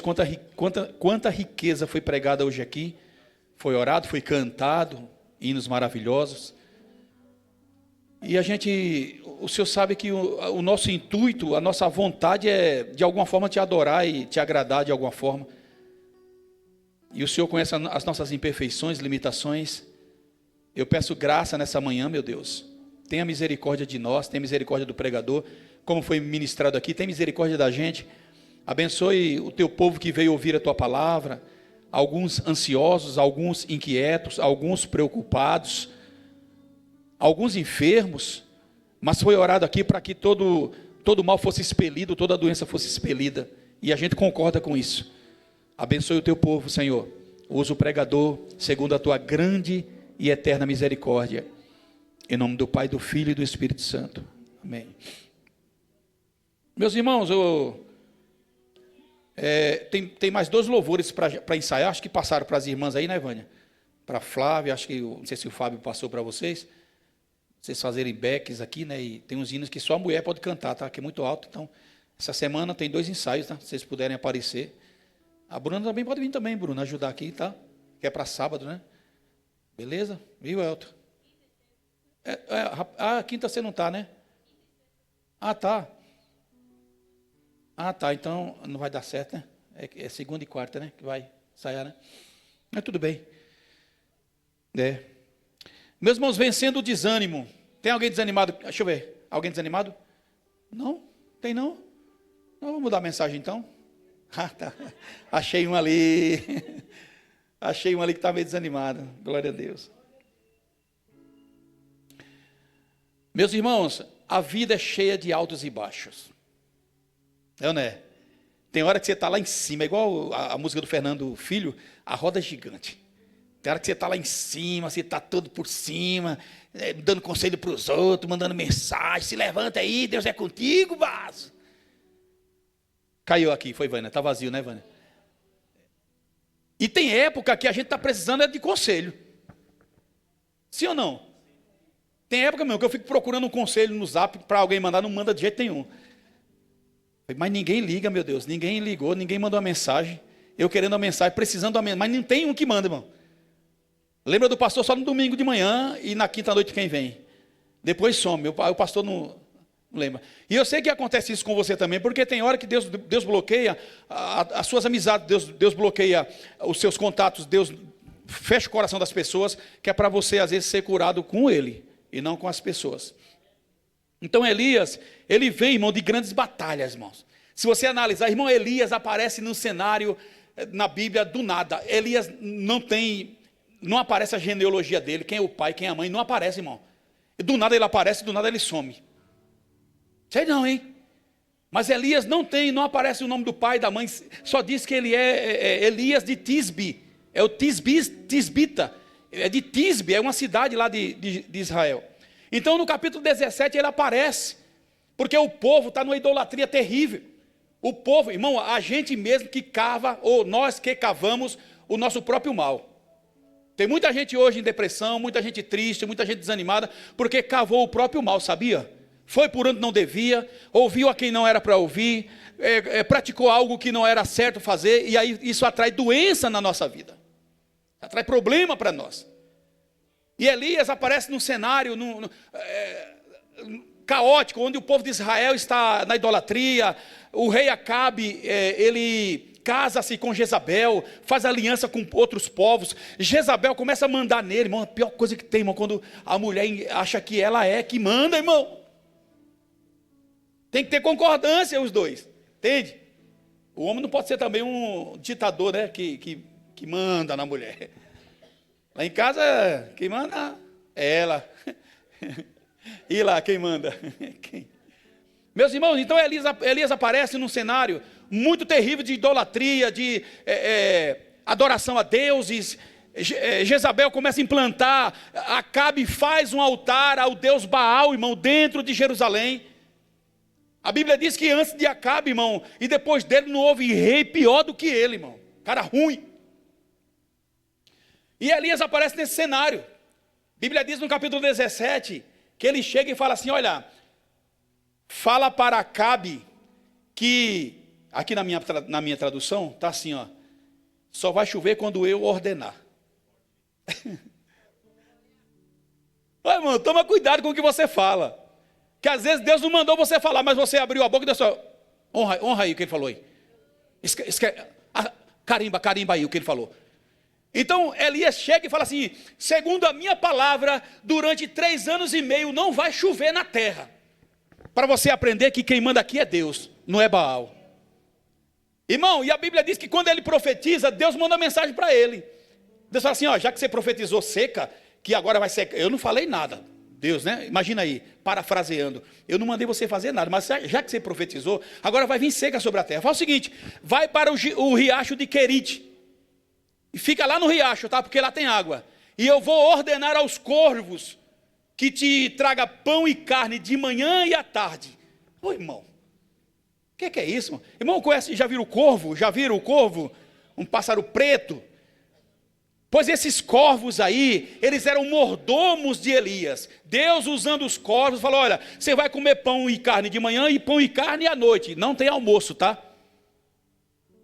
Quanta riqueza foi pregada hoje aqui, foi orado, foi cantado, hinos maravilhosos. E o Senhor sabe que o nosso intuito, a nossa vontade é de alguma forma te adorar e te agradar de alguma forma. E o Senhor conhece as nossas imperfeições, limitações. Eu peço graça nessa manhã, meu Deus. Tenha misericórdia de nós, tenha misericórdia do pregador, como foi ministrado aqui, tenha misericórdia da gente. Abençoe o teu povo que veio ouvir a tua palavra, alguns ansiosos, alguns inquietos, alguns preocupados, alguns enfermos, mas foi orado aqui para que todo mal fosse expelido, toda doença fosse expelida, e a gente concorda com isso. Abençoe o teu povo, Senhor. Usa o pregador segundo a tua grande e eterna misericórdia. Em nome do Pai, do Filho e do Espírito Santo. Amém. Meus irmãos, tem mais 2 louvores para ensaiar. Acho que passaram para as irmãs aí, né, Vânia? Para a Flávia, não sei se o Fábio passou para vocês. Vocês fazerem backs aqui, né? E tem uns hinos que só a mulher pode cantar, tá? Que é muito alto. Então, essa semana tem 2 ensaios, tá? Se vocês puderem aparecer. A Bruna também pode vir também, Bruna, ajudar aqui, tá? Que é para sábado, né? Beleza? Viu, Elton? Quinta você não tá, né? Tá. Tá, então não vai dar certo, né? É segunda e quarta, né? Que vai ensaiar, né? Mas tudo bem. Meus irmãos, vencendo o desânimo. Tem alguém desanimado? Deixa eu ver. Alguém desanimado? Não? Tem não? Não, vamos mudar a mensagem então. Tá. Achei um ali. Achei um ali que está meio desanimado. Glória a Deus. Meus irmãos, a vida é cheia de altos e baixos. Não é? Tem hora que você está lá em cima, igual a música do Fernando Filho, a roda gigante. Tem hora que você está lá em cima, você está todo por cima, dando conselho para os outros, mandando mensagem, se levanta aí, Deus é contigo, vaso. Caiu aqui, foi, Vânia? Está vazio, né, Vânia? E tem época que a gente está precisando de conselho. Sim ou não? Tem época mesmo que eu fico procurando um conselho no Zap para alguém mandar, não manda de jeito nenhum. Mas ninguém liga, meu Deus, ninguém ligou, ninguém mandou uma mensagem. Eu querendo a mensagem, precisando da mensagem, mas não tem um que manda, irmão. Lembra do pastor só no domingo de manhã e na quinta-noite quem vem. Depois some, o pastor não lembra. E eu sei que acontece isso com você também, porque tem hora que Deus bloqueia as suas amizades, Deus bloqueia os seus contatos, Deus fecha o coração das pessoas, que é para você às vezes ser curado com Ele e não com as pessoas. Então Elias, ele vem, irmão, de grandes batalhas, irmãos. Se você analisar, irmão, Elias aparece no cenário, na Bíblia, do nada. Elias não aparece a genealogia dele, quem é o pai, quem é a mãe, não aparece, irmão. Do nada ele aparece, do nada ele some. Sei não, hein? Mas Elias não aparece o nome do pai e da mãe, só diz que ele é Elias de Tisbe. É o Tisbita, é de Tisbe, é uma cidade lá de Israel. Então no capítulo 17 ele aparece, porque o povo está numa idolatria terrível. O povo, irmão, a gente mesmo que cava, ou nós que cavamos o nosso próprio mal. Tem muita gente hoje em depressão, muita gente triste, muita gente desanimada, porque cavou o próprio mal, sabia? Foi por onde não devia, ouviu a quem não era para ouvir, praticou algo que não era certo fazer, e aí isso atrai doença na nossa vida, atrai problema para nós. E Elias aparece num cenário caótico, onde o povo de Israel está na idolatria. O rei Acabe, ele casa-se com Jezabel, faz aliança com outros povos. Jezabel começa a mandar nele, irmão, a pior coisa que tem, irmão, quando a mulher acha que ela é que manda, irmão. Tem que ter concordância os dois, entende? O homem não pode ser também um ditador, né, que manda na mulher. Lá em casa, quem manda é ela. E lá, quem manda? Quem? Meus irmãos, então Elias aparece num cenário muito terrível de idolatria, de adoração a deuses. Jezabel começa a implantar, Acabe faz um altar ao deus Baal, irmão, dentro de Jerusalém. A Bíblia diz que antes de Acabe, irmão, e depois dele não houve rei pior do que ele, irmão. Cara ruim. E Elias aparece nesse cenário. A Bíblia diz no capítulo 17, que ele chega e fala assim, olha, fala para Acabe que Aqui na minha tradução, está assim, ó. Só vai chover quando eu ordenar. Olha, irmão, toma cuidado com o que você fala. Que às vezes Deus não mandou você falar, mas você abriu a boca e Deus só... Honra aí o que ele falou aí. Carimba aí o que ele falou. Então Elias chega e fala assim: segundo a minha palavra, durante 3 anos e meio não vai chover na terra. Para você aprender que quem manda aqui é Deus, não é Baal. Irmão, e a Bíblia diz que quando ele profetiza, Deus manda mensagem para ele. Deus fala assim: ó, já que você profetizou seca, que agora vai secar. Eu não falei nada. Deus, né? Imagina aí, parafraseando. Eu não mandei você fazer nada, mas já que você profetizou, agora vai vir seca sobre a terra. Fala o seguinte: vai para o riacho de Querite. E fica lá no riacho, tá? Porque lá tem água. E eu vou ordenar aos corvos que te traga pão e carne de manhã e à tarde. Ô, irmão, o que é isso, irmão? Irmão, conhece, já viram o corvo? Já viram o corvo? Um pássaro preto? Pois esses corvos aí, eles eram mordomos de Elias. Deus, usando os corvos, falou: olha, você vai comer pão e carne de manhã e pão e carne à noite. Não tem almoço, tá?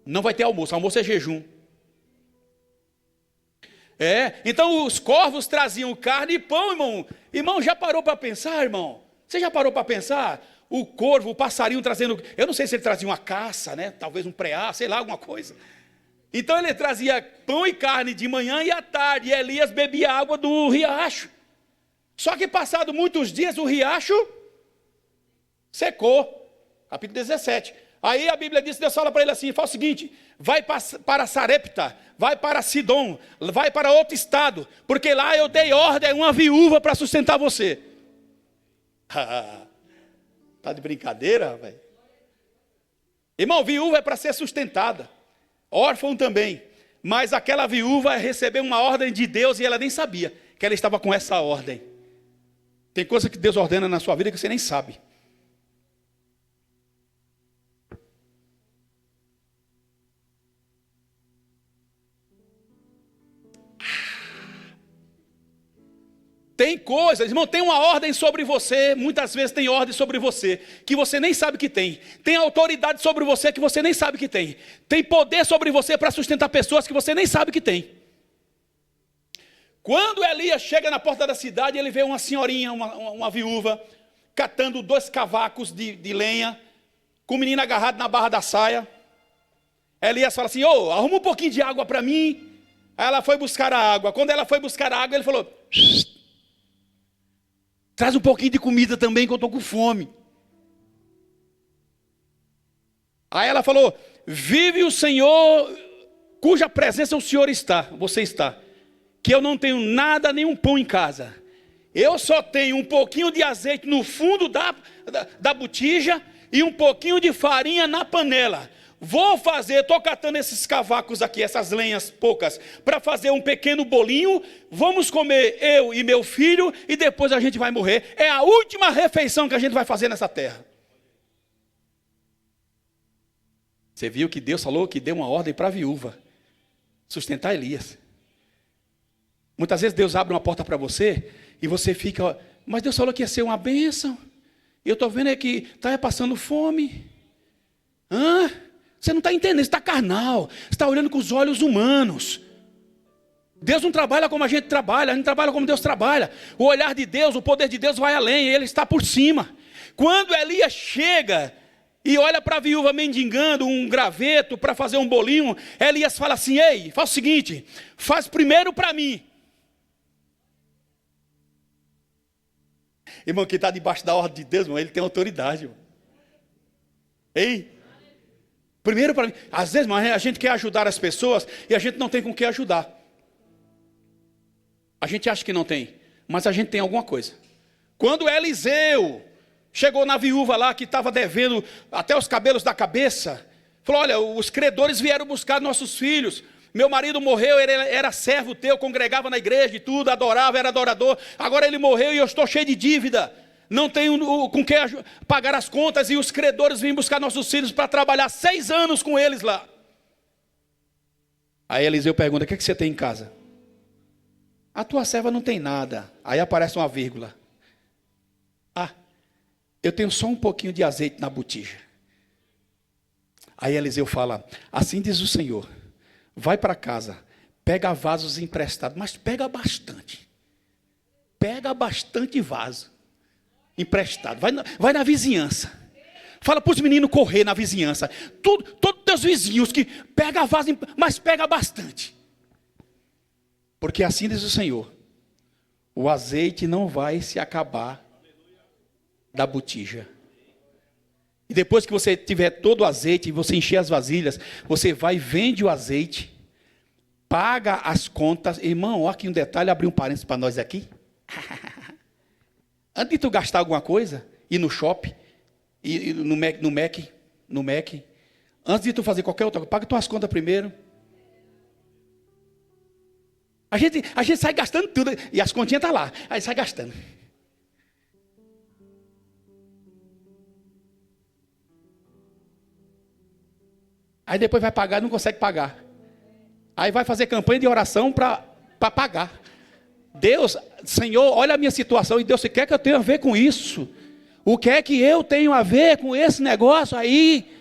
Não vai ter almoço, almoço é jejum. Então os corvos traziam carne e pão, irmão. Irmão, já parou para pensar, irmão? Você já parou para pensar? O corvo, o passarinho trazendo... Eu não sei se ele trazia uma caça, né? Talvez um preá, sei lá, alguma coisa. Então ele trazia pão e carne de manhã e à tarde. E Elias bebia água do riacho. Só que passado muitos dias o riacho secou. Capítulo 17. Aí a Bíblia diz, Deus fala para ele assim: fala o seguinte, vai para Sarepta, vai para Sidom, vai para outro estado, porque lá eu dei ordem a uma viúva para sustentar você. Tá de brincadeira, velho? Irmão, viúva é para ser sustentada, órfão também, mas aquela viúva recebeu uma ordem de Deus e ela nem sabia que ela estava com essa ordem. Tem coisa que Deus ordena na sua vida que você nem sabe. Tem coisas, irmão, tem uma ordem sobre você, muitas vezes tem ordem sobre você, que você nem sabe que tem. Tem autoridade sobre você que você nem sabe que tem. Tem poder sobre você para sustentar pessoas que você nem sabe que tem. Quando Elias chega na porta da cidade, ele vê uma senhorinha, uma viúva, catando 2 cavacos de lenha, com o menino agarrado na barra da saia. Elias fala assim: ô, arruma um pouquinho de água para mim. Aí ela foi buscar a água. Quando ela foi buscar a água, ele falou: traz um pouquinho de comida também, que eu estou com fome. Aí ela falou: vive o Senhor, cuja presença o Senhor está, você está, que eu não tenho nada, nenhum pão em casa. Eu só tenho um pouquinho de azeite no fundo da botija e um pouquinho de farinha na panela. Vou fazer, estou catando esses cavacos aqui, essas lenhas poucas, para fazer um pequeno bolinho. Vamos comer eu e meu filho e depois a gente vai morrer. É a última refeição que a gente vai fazer nessa terra. Você viu que Deus falou que deu uma ordem para a viúva sustentar Elias. Muitas vezes Deus abre uma porta para você e você fica: mas Deus falou que ia ser uma bênção. E eu estou vendo que está passando fome. Você não está entendendo, você está carnal, você está olhando com os olhos humanos. Deus não trabalha como a gente trabalha, a gente trabalha como Deus trabalha. O olhar de Deus, o poder de Deus vai além, Ele está por cima. Quando Elias chega e olha para a viúva mendigando um graveto para fazer um bolinho, Elias fala assim: ei, faz o seguinte, faz primeiro para mim. Irmão, que está debaixo da ordem de Deus, irmão, ele tem autoridade, irmão. Ei, primeiro para mim. Às vezes, mas a gente quer ajudar as pessoas e a gente não tem com o que ajudar. A gente acha que não tem, mas a gente tem alguma coisa. Quando Eliseu chegou na viúva lá que estava devendo até os cabelos da cabeça, falou: olha, os credores vieram buscar nossos filhos. Meu marido morreu, ele era servo teu, congregava na igreja e tudo, adorava, era adorador. Agora ele morreu e eu estou cheio de dívida. Não tenho com que pagar as contas e os credores vêm buscar nossos filhos para trabalhar 6 anos com eles lá. Aí Eliseu pergunta: o que você tem em casa? A tua serva não tem nada. Aí aparece uma vírgula. Eu tenho só um pouquinho de azeite na botija. Aí Eliseu fala, assim diz o Senhor, vai para casa, pega vasos emprestados, mas pega bastante. Pega bastante vaso emprestado, vai na vizinhança. Fala para os meninos correr na vizinhança. Todos os teus vizinhos que pega vaso, mas pega bastante. Porque assim diz o Senhor, o azeite não vai se acabar da botija. E depois que você tiver todo o azeite, e você encher as vasilhas, você vai e vende o azeite, paga as contas. Irmão, olha aqui um detalhe, abri um parênteses para nós aqui. Antes de tu gastar alguma coisa, ir no shopping, ir no Mac, antes de tu fazer qualquer outra coisa, paga tuas contas primeiro. A gente sai gastando tudo, e as continhas estão lá, aí sai gastando. Aí depois vai pagar, não consegue pagar. Aí vai fazer campanha de oração para pagar. Deus, Senhor, olha a minha situação, e Deus, você quer que eu tenha a ver com isso? O que é que eu tenho a ver com esse negócio aí?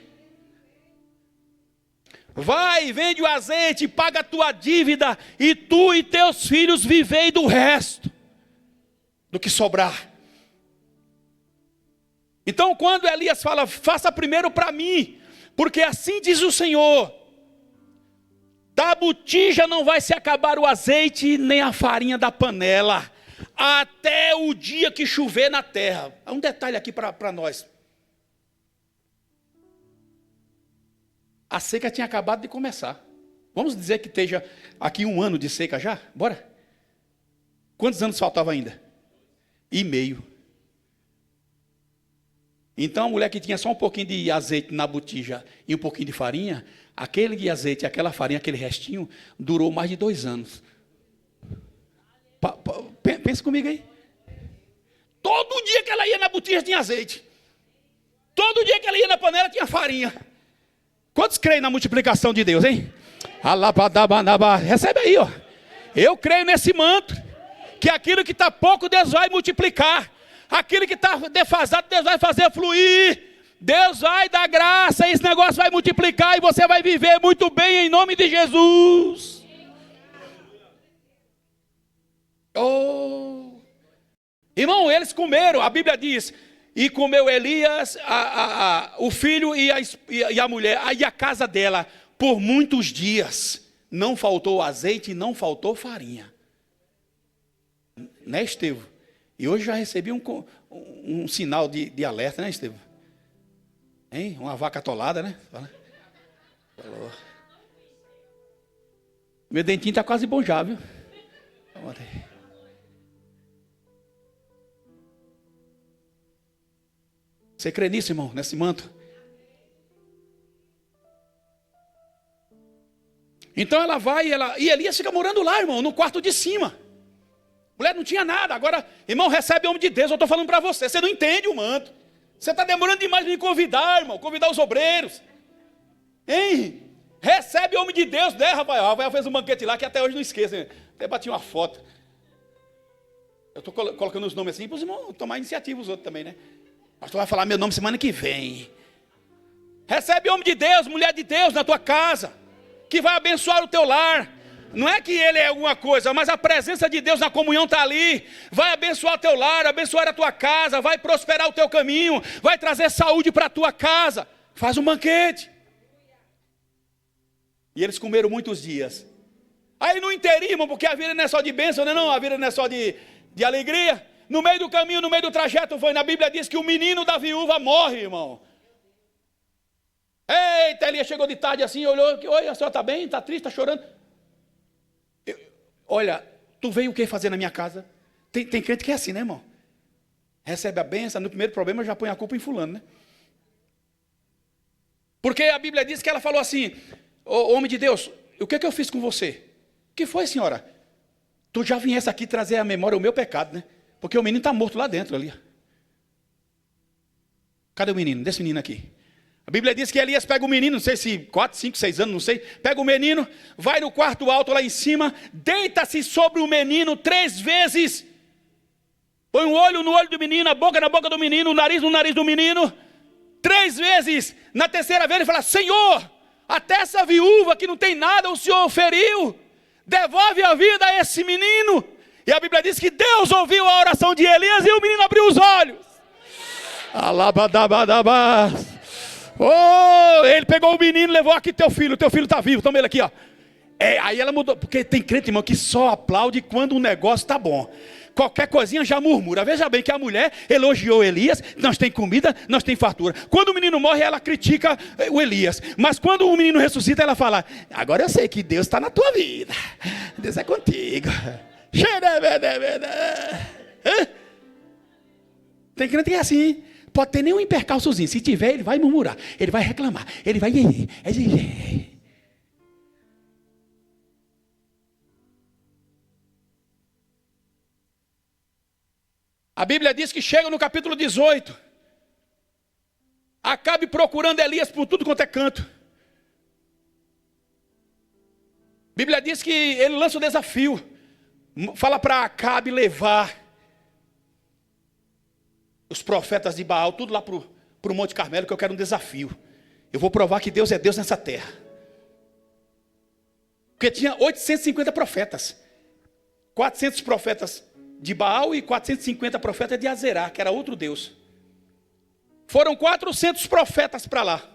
Vai, vende o azeite, paga a tua dívida, e tu e teus filhos vivei do resto, do que sobrar. Então quando Elias fala, faça primeiro para mim, porque assim diz o Senhor, da botija não vai se acabar o azeite, nem a farinha da panela, até o dia que chover na terra. Há um detalhe aqui para nós. A seca tinha acabado de começar. Vamos dizer que esteja aqui 1 ano de seca já? Bora? Quantos anos faltava ainda? 1,5. Então a mulher que tinha só um pouquinho de azeite na botija e um pouquinho de farinha, aquele azeite, aquela farinha, aquele restinho, durou mais de 2 anos. Pensa comigo aí. Todo dia que ela ia na botija tinha azeite. Todo dia que ela ia na panela tinha farinha. Quantos creem na multiplicação de Deus, hein? Recebe aí, ó. Eu creio nesse manto, que aquilo que está pouco, Deus vai multiplicar. Aquilo que está defasado, Deus vai fazer fluir. Deus vai dar graça, esse negócio vai multiplicar e você vai viver muito bem em nome de Jesus. Oh. Irmão, eles comeram, a Bíblia diz, e comeu Elias, o filho e a mulher, e a casa dela, por muitos dias. Não faltou azeite e não faltou farinha. Né, Estevão? E hoje já recebi um sinal de alerta, né, Estevão? Hein? Uma vaca atolada, né? Falou. Meu dentinho está quase bom já, viu? Você crê nisso, irmão? Nesse manto? Então ela vai e Elias fica morando lá, irmão, no quarto de cima. Mulher não tinha nada. Agora, irmão, recebe homem de Deus. Eu estou falando para você. Você não entende o manto. Você está demorando demais para me convidar, irmão. Convidar os obreiros. Hein? Recebe homem de Deus, né, Rafael? Rafael fez um banquete lá que até hoje não esqueço. Até bati uma foto. Eu estou colocando os nomes assim para os irmãos tomar iniciativa, os outros também, né? O pastor vai falar meu nome semana que vem. Recebe homem de Deus, mulher de Deus na tua casa, que vai abençoar o teu lar. Não é que ele é alguma coisa, mas a presença de Deus na comunhão está ali. Vai abençoar o teu lar, abençoar a tua casa, vai prosperar o teu caminho, vai trazer saúde para a tua casa. Faz um banquete. E eles comeram muitos dias. Aí no inteirinho, porque a vida não é só de bênção, não, a vida não é só de alegria. No meio do caminho, no meio do trajeto, na Bíblia diz que o menino da viúva morre, irmão. Eita, Elias chegou de tarde assim, olhou, oi, a senhora está bem? Está triste, está chorando? Olha, tu veio o que fazer na minha casa? Tem crente que é assim, né, irmão? Recebe a bênção, no primeiro problema já põe a culpa em fulano, né? Porque a Bíblia diz que ela falou assim, homem de Deus, o que eu fiz com você? O que foi, senhora? Tu já viesse aqui trazer à memória o meu pecado, né? Porque o menino está morto lá dentro, ali. Cadê o menino? Desse menino aqui. A Bíblia diz que Elias pega o menino, não sei se 4, 5, 6 anos, não sei. Pega o menino, vai no quarto alto lá em cima, deita-se sobre o menino 3 vezes. Põe um olho no olho do menino, a boca na boca do menino, o nariz no nariz do menino. 3 vezes, na terceira vez ele fala: Senhor, até essa viúva que não tem nada o Senhor feriu, devolve a vida a esse menino. E a Bíblia diz que Deus ouviu a oração de Elias e o menino abriu os olhos. Alabadabadabá. Oh, ele pegou o menino, levou: aqui teu filho está vivo, toma ele aqui, ó. Aí ela mudou, porque tem crente, irmão, que só aplaude quando o negócio está bom. Qualquer coisinha já murmura. Veja bem que a mulher elogiou Elias: nós tem comida, nós tem fartura. Quando o menino morre, ela critica o Elias. Mas quando o menino ressuscita, ela fala: agora eu sei que Deus está na tua vida, Deus é contigo. Tem crente que é assim. Pode ter nenhum percalçozinho. Se tiver, ele vai murmurar, ele vai reclamar, ele vai exigir. A Bíblia diz que chega no capítulo 18. Acabe procurando Elias por tudo quanto é canto. A Bíblia diz que ele lança o desafio. Fala para Acabe levar os profetas de Baal tudo lá para o Monte Carmelo, que eu quero um desafio. Eu vou provar que Deus é Deus nessa terra. Porque tinha 850 profetas. 400 profetas de Baal e 450 profetas de Azerá, que era outro Deus. Foram 400 profetas para lá.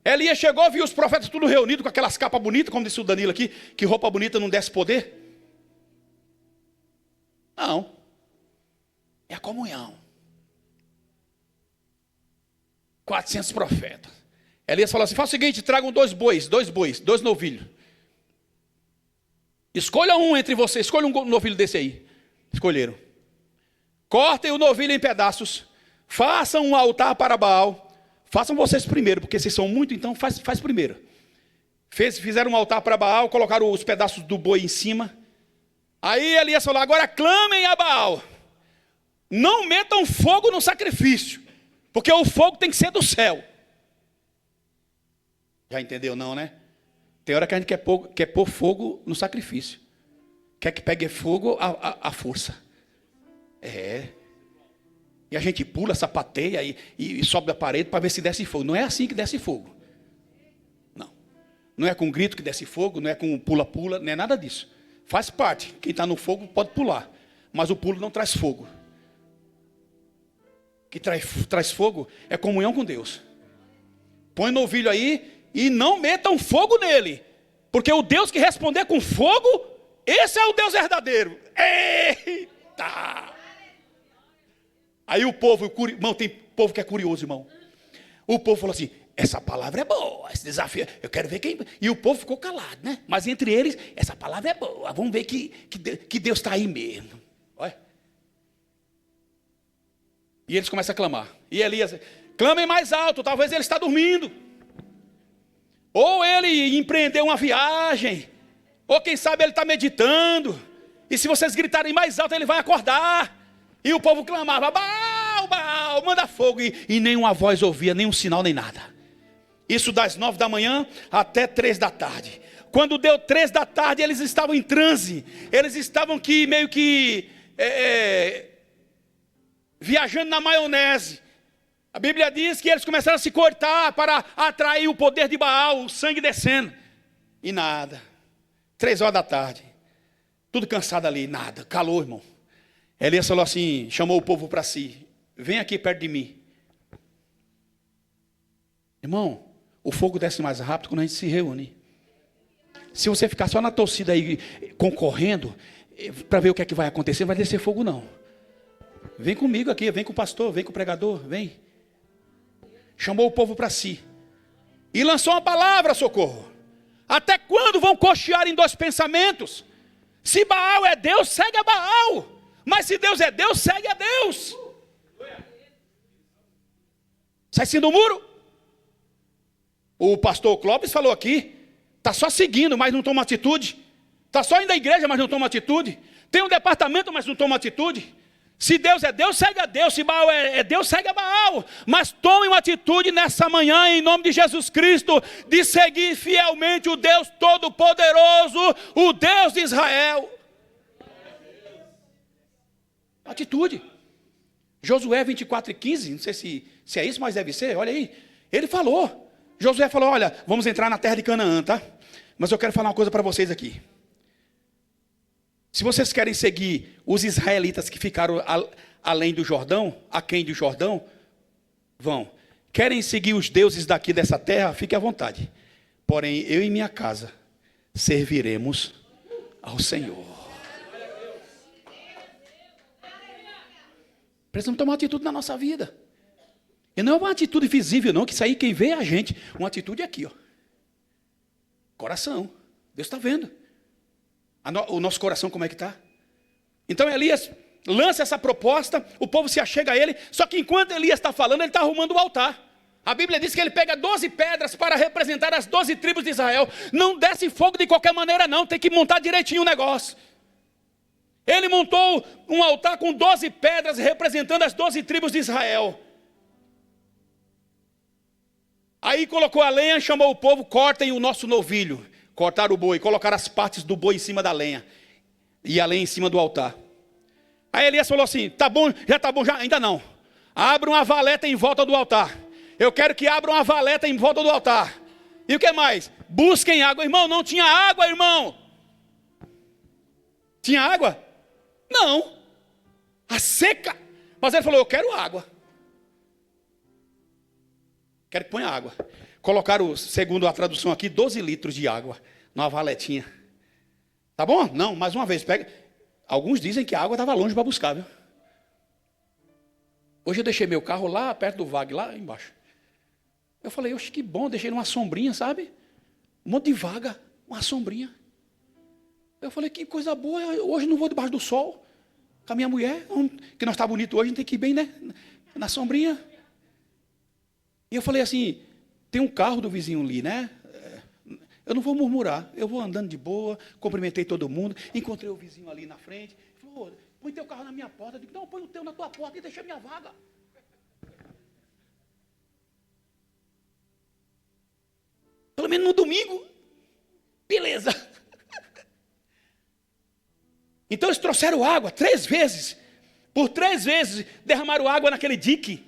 Elias chegou, viu os profetas tudo reunidos com aquelas capas bonitas, como disse o Danilo aqui, que roupa bonita não desce poder. Não. É a comunhão. 400 profetas. Elias falou assim: faz o seguinte, tragam 2 bois, 2 novilhos. Escolha um entre vocês, escolha um novilho desse aí. Escolheram. Cortem o novilho em pedaços. Façam um altar para Baal. Façam vocês primeiro, porque vocês são muito, então faz primeiro. Fizeram um altar para Baal, colocaram os pedaços do boi em cima. Aí Elias falou: agora clamem a Baal. Não metam fogo no sacrifício, porque o fogo tem que ser do céu. Já entendeu não, né? Tem hora que a gente quer pôr fogo no sacrifício. Quer que pegue fogo à força. E a gente pula, sapateia e sobe da parede para ver se desce fogo. Não é assim que desce fogo. Não. Não é com grito que desce fogo, não é com pula-pula, não é nada disso. Faz parte. Quem está no fogo pode pular. Mas o pulo não traz fogo. O que traz fogo é comunhão com Deus. Põe o novilho aí e não metam fogo nele. Porque o Deus que responder com fogo, esse é o Deus verdadeiro. Eita! Aí o povo, irmão, tem povo que é curioso, irmão. O povo falou assim: essa palavra é boa, esse desafio, eu quero ver quem... E o povo ficou calado, né? Mas entre eles, essa palavra é boa, vamos ver que Deus está aí mesmo. Olha. E eles começam a clamar. E Elias: clamem mais alto, talvez ele está dormindo. Ou ele empreendeu uma viagem. Ou quem sabe ele está meditando. E se vocês gritarem mais alto, ele vai acordar. E o povo clamava: Baal, Baal, manda fogo. E nenhuma voz ouvia, nenhum sinal, nem nada. Isso das 9 da manhã até 3 da tarde. Quando deu 3 da tarde, eles estavam em transe. Eles estavam meio que viajando na maionese. A Bíblia diz que eles começaram a se cortar para atrair o poder de Baal, o sangue descendo. E nada. 3 horas da tarde. Tudo cansado ali, nada. Calor, irmão. Elias falou assim, chamou o povo para si: vem aqui perto de mim. Irmão, o fogo desce mais rápido quando a gente se reúne. Se você ficar só na torcida aí, concorrendo, para ver o que é que vai acontecer, não vai descer fogo não. Vem comigo aqui, vem com o pastor, vem com o pregador, vem. Chamou o povo para si. E lançou uma palavra: socorro. Até quando vão cochear em 2 pensamentos? Se Baal é Deus, segue a Baal. Mas se Deus é Deus, segue a Deus. Sai sim do muro. O pastor Clóvis falou aqui: está só seguindo, mas não toma atitude. Está só indo à igreja, mas não toma atitude. Tem um departamento, mas não toma atitude. Se Deus é Deus, segue a Deus. Se Baal é Deus, segue a Baal. Mas tome uma atitude nessa manhã, em nome de Jesus Cristo, de seguir fielmente o Deus Todo-Poderoso, o Deus de Israel. Atitude. Josué 24:15, não sei se Se é isso, mas deve ser, olha aí. Ele falou. Josué falou, olha, vamos entrar na terra de Canaã, tá? Mas eu quero falar uma coisa para vocês aqui. Se vocês querem seguir os israelitas que ficaram além do Jordão, aquém do Jordão, vão. Querem seguir os deuses daqui dessa terra, fique à vontade. Porém, eu e minha casa serviremos ao Senhor. Precisamos tomar uma atitude na nossa vida. E não é uma atitude visível, não, que isso aí quem vê é a gente. Uma atitude aqui, ó. Coração. Deus está vendo. O nosso coração como é que está? Então Elias lança essa proposta, o povo se achega a ele, só que enquanto Elias está falando, ele está arrumando o altar. A Bíblia diz que ele pega 12 pedras para representar as 12 tribos de Israel. Não desce fogo de qualquer maneira não, tem que montar direitinho o negócio. Ele montou um altar com 12 pedras representando as 12 tribos de Israel. Aí colocou a lenha, chamou o povo, cortem o nosso novilho. Cortaram o boi, colocaram as partes do boi em cima da lenha. E a lenha em cima do altar. Aí Elias falou assim, tá bom, já, ainda não. Abra uma valeta em volta do altar. Eu quero que abra uma valeta em volta do altar. E o que mais? Busquem água. Irmão, não tinha água, irmão. Tinha água? Não. A seca. Mas ele falou, eu quero água. Quero que ponha água. Colocaram, segundo a tradução aqui, 12 litros de água numa valetinha. Tá bom? Não, mais uma vez, pega. Alguns dizem que a água estava longe para buscar, viu? Hoje eu deixei meu carro lá perto do vague, lá embaixo. Eu falei, oxe, que bom, deixei numa sombrinha, sabe? Um monte de vaga, uma sombrinha. Eu falei, que coisa boa, hoje não vou debaixo do sol. Com a minha mulher, que nós está bonito hoje, a gente tem que ir bem, né? Na sombrinha. E eu falei assim, tem um carro do vizinho ali, né? Eu não vou murmurar, eu vou andando de boa, cumprimentei todo mundo, encontrei o vizinho ali na frente, falou, põe teu carro na minha porta. Eu digo, não, põe o teu na tua porta e deixa a minha vaga. Pelo menos no domingo. Beleza. Então eles trouxeram água 3 vezes. Por 3 vezes derramaram água naquele dique.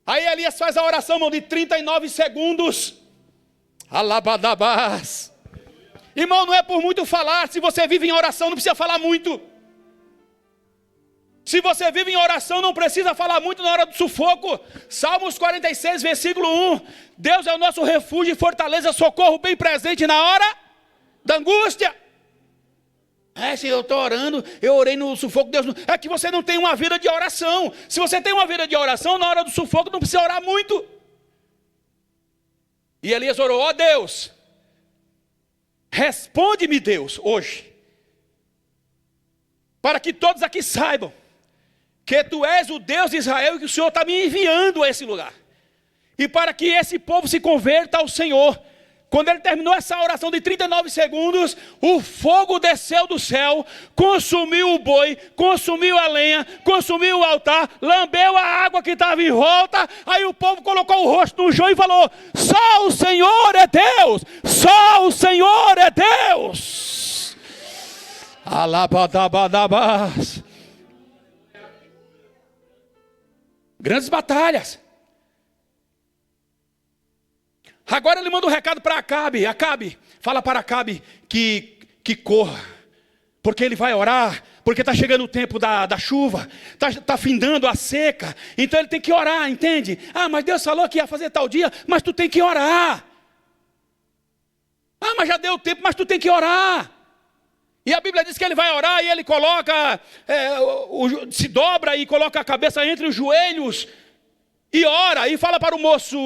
Aí Elias faz a oração, irmão, de 39 segundos. Alabadabás. Irmão, não é por muito falar. Se você vive em oração, não precisa falar muito. Se você vive em oração, não precisa falar muito na hora do sufoco. Salmos 46, versículo 1. Deus é o nosso refúgio e fortaleza, socorro bem presente na hora da angústia. Se eu estou orando, eu orei no sufoco, Deus não... É que você não tem uma vida de oração. Se você tem uma vida de oração, na hora do sufoco não precisa orar muito. E Elias orou, ó Deus, responde-me Deus, hoje, para que todos aqui saibam, que tu és o Deus de Israel e que o Senhor está me enviando a esse lugar. E para que esse povo se converta ao Senhor. Quando ele terminou essa oração de 39 segundos, o fogo desceu do céu, consumiu o boi, consumiu a lenha, consumiu o altar, lambeu a água que estava em volta. Aí o povo colocou o rosto no chão e falou, só o Senhor é Deus, só o Senhor é Deus. Alabadabadabás. Grandes batalhas. Agora ele manda um recado para Acabe. Acabe, fala para Acabe que corra, porque ele vai orar, porque está chegando o tempo da chuva, está findando a seca, então ele tem que orar, entende? Mas Deus falou que ia fazer tal dia, mas tu tem que orar. Mas já deu tempo, mas tu tem que orar. E a Bíblia diz que ele vai orar e ele coloca, se dobra e coloca a cabeça entre os joelhos e ora e fala para o moço,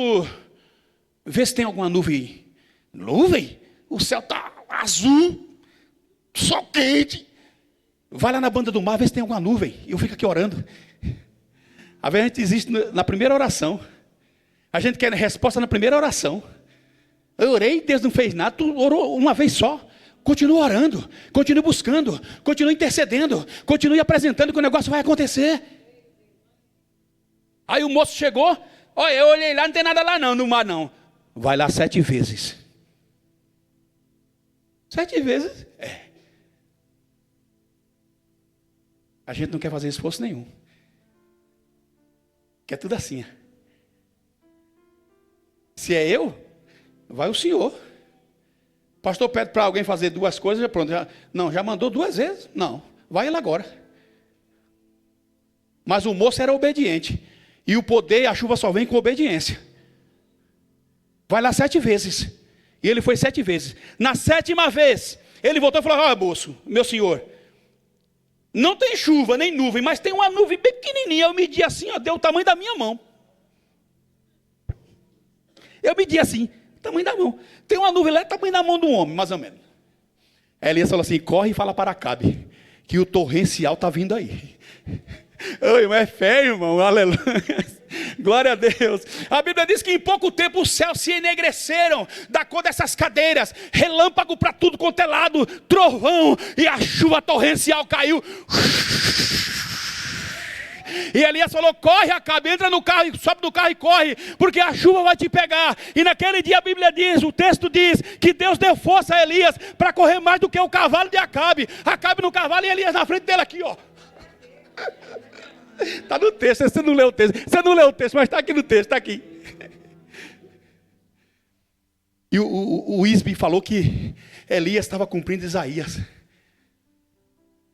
vê se tem alguma nuvem. Nuvem? O céu está azul, sol quente. Vai lá na banda do mar, vê se tem alguma nuvem. E eu fico aqui orando. A vezes a gente existe na primeira oração. A gente quer resposta na primeira oração. Eu orei, Deus não fez nada. Tu orou uma vez só. Continua orando, continue buscando, continue intercedendo, continue apresentando que o negócio vai acontecer. Aí o moço chegou, olha, eu olhei lá, não tem nada lá não, no mar não. Vai lá 7 vezes. 7 vezes? A gente não quer fazer esforço nenhum. Que é tudo assim. Se é eu, vai o senhor. O pastor pede para alguém fazer 2 coisas, já pronto. Já mandou 2 vezes? Não, vai ele agora. Mas o moço era obediente. E o poder e a chuva só vem com obediência. Vai lá 7 vezes. E ele foi 7 vezes. Na 7ª vez, ele voltou e falou: olha, moço, meu senhor, não tem chuva nem nuvem, mas tem uma nuvem bem pequenininha. Eu medi assim, ó, deu o tamanho da minha mão. Eu medi assim, tamanho da mão. Tem uma nuvem lá, tamanho da mão do homem, mais ou menos. Aí Elias falou assim: corre e fala para Acabe, que o torrencial está vindo aí. Oi, mas é fé, irmão, aleluia. Glória a Deus. A Bíblia diz que em pouco tempo os céus se enegreceram da cor dessas cadeiras, relâmpago para tudo quanto é lado, trovão, e a chuva torrencial caiu. E Elias falou: corre, Acabe, entra no carro, sobe do carro e corre, porque a chuva vai te pegar. E naquele dia a Bíblia diz, o texto diz, que Deus deu força a Elias para correr mais do que o cavalo de Acabe. Acabe no cavalo e Elias na frente dele aqui, ó. Está no texto, você não leu o texto. Você não leu o texto, mas está aqui no texto, está aqui. E o Isbi falou que Elias estava cumprindo Isaías.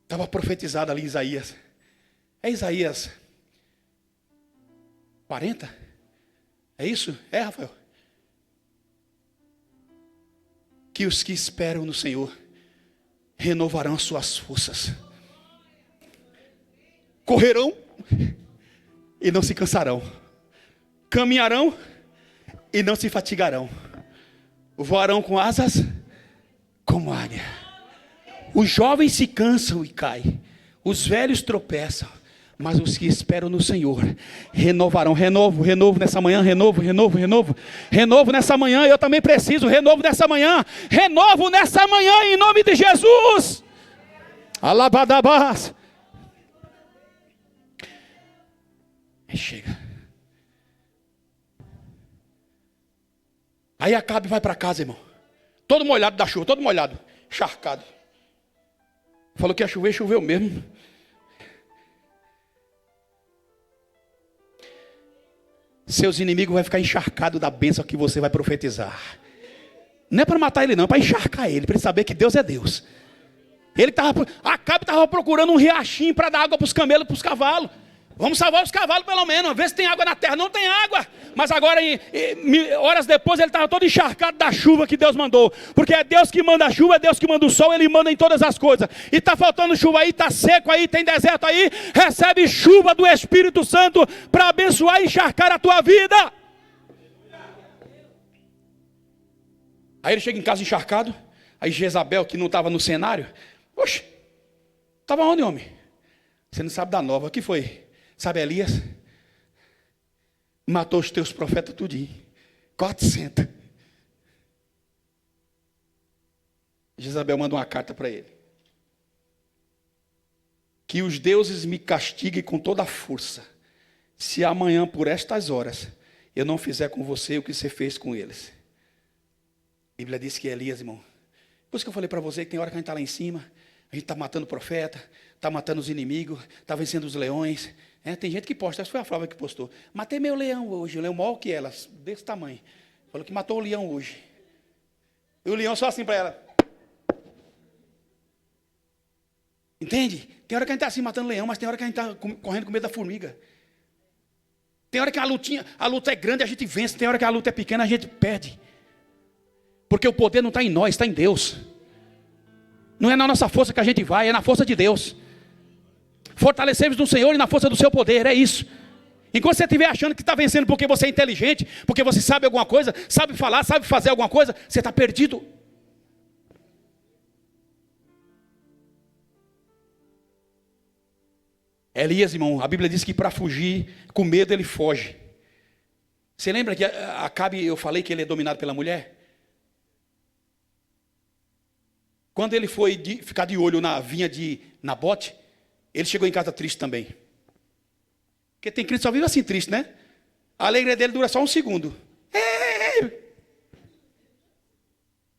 Estava profetizado ali em Isaías. É Isaías 40? É isso? É, Rafael? Que os que esperam no Senhor renovarão as suas forças. Correrão e não se cansarão. Caminharão e não se fatigarão. Voarão com asas como águia. Os jovens se cansam e caem. Os velhos tropeçam. Mas os que esperam no Senhor renovarão. Renovo nessa manhã. Renovo nessa manhã. Eu também preciso. Renovo nessa manhã. Renovo nessa manhã em nome de Jesus. Alabadabás. Chega. Aí Acabe vai para casa, irmão. Todo molhado da chuva, todo molhado. Encharcado. Falou que ia chover, choveu mesmo. Seus inimigos vão ficar encharcados da bênção que você vai profetizar. Não é para matar ele não, é para encharcar ele, para ele saber que Deus é Deus. Acabe estava procurando um riachinho para dar água para os camelos, para os cavalos. Vamos salvar os cavalos pelo menos, ver se tem água na terra. Não tem água. Mas agora, horas depois, ele estava todo encharcado da chuva que Deus mandou. Porque é Deus que manda a chuva, é Deus que manda o sol, Ele manda em todas as coisas. E está faltando chuva aí, está seco aí, tem deserto aí. Recebe chuva do Espírito Santo para abençoar e encharcar a tua vida. Aí ele chega em casa encharcado. Aí Jezabel, que não estava no cenário. Oxe, estava onde, homem? Você não sabe da nova. O que foi? Sabe Elias? Matou os teus profetas tudinho. 400. Jezabel manda uma carta para ele. Que os deuses me castiguem com toda a força, se amanhã por estas horas eu não fizer com você o que você fez com eles. A Bíblia diz que Elias, irmão. Por isso que eu falei para você que tem hora que a gente está lá em cima, a gente está matando o profeta, está matando os inimigos, está vencendo os leões. Tem gente que posta, essa foi a Flávia que postou. Matei meu leão hoje, o leão maior que ela, desse tamanho. Falou que matou o leão hoje. E o leão só assim para ela. Entende? Tem hora que a gente está assim matando leão, mas tem hora que a gente está correndo com medo da formiga. Tem hora que a luta é grande, a gente vence. Tem hora que a luta é pequena, a gente perde. Porque o poder não está em nós, está em Deus. Não é na nossa força que a gente vai, é na força de Deus. Fortalecemos no Senhor e na força do seu poder, é isso. Enquanto você estiver achando que está vencendo porque você é inteligente, porque você sabe alguma coisa, sabe falar, sabe fazer alguma coisa, você está perdido. Elias, irmão, a Bíblia diz que para fugir, com medo ele foge. Você lembra que Acabe, eu falei que ele é dominado pela mulher? Quando ele foi ficar de olho na vinha de Nabote, ele chegou em casa triste também. Porque tem crente que só vive assim triste, né? A alegria dele dura só um segundo.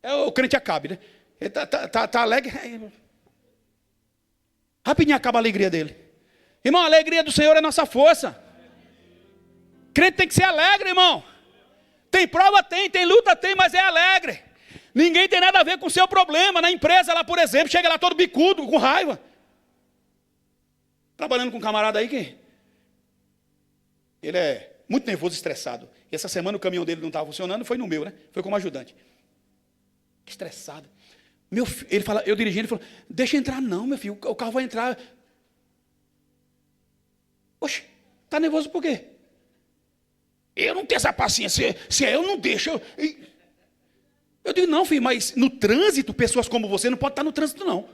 É o crente Acabe, né? Ele tá alegre. Rapidinho acaba a alegria dele. Irmão, a alegria do Senhor é nossa força. Crente tem que ser alegre, irmão. Tem prova? Tem luta? Tem, mas é alegre. Ninguém tem nada a ver com o seu problema. Na empresa lá, por exemplo, chega lá todo bicudo, com raiva. Trabalhando com um camarada aí que ele é muito nervoso e estressado. E essa semana o caminhão dele não estava funcionando, foi no meu, né? Foi como ajudante. Estressado. Ele fala, eu dirigindo, ele falou, deixa entrar não, meu filho, o carro vai entrar. Oxe, tá nervoso por quê? Eu não tenho essa paciência, se é eu não deixo. Eu digo, não, filho, mas no trânsito, pessoas como você não podem estar no trânsito, não.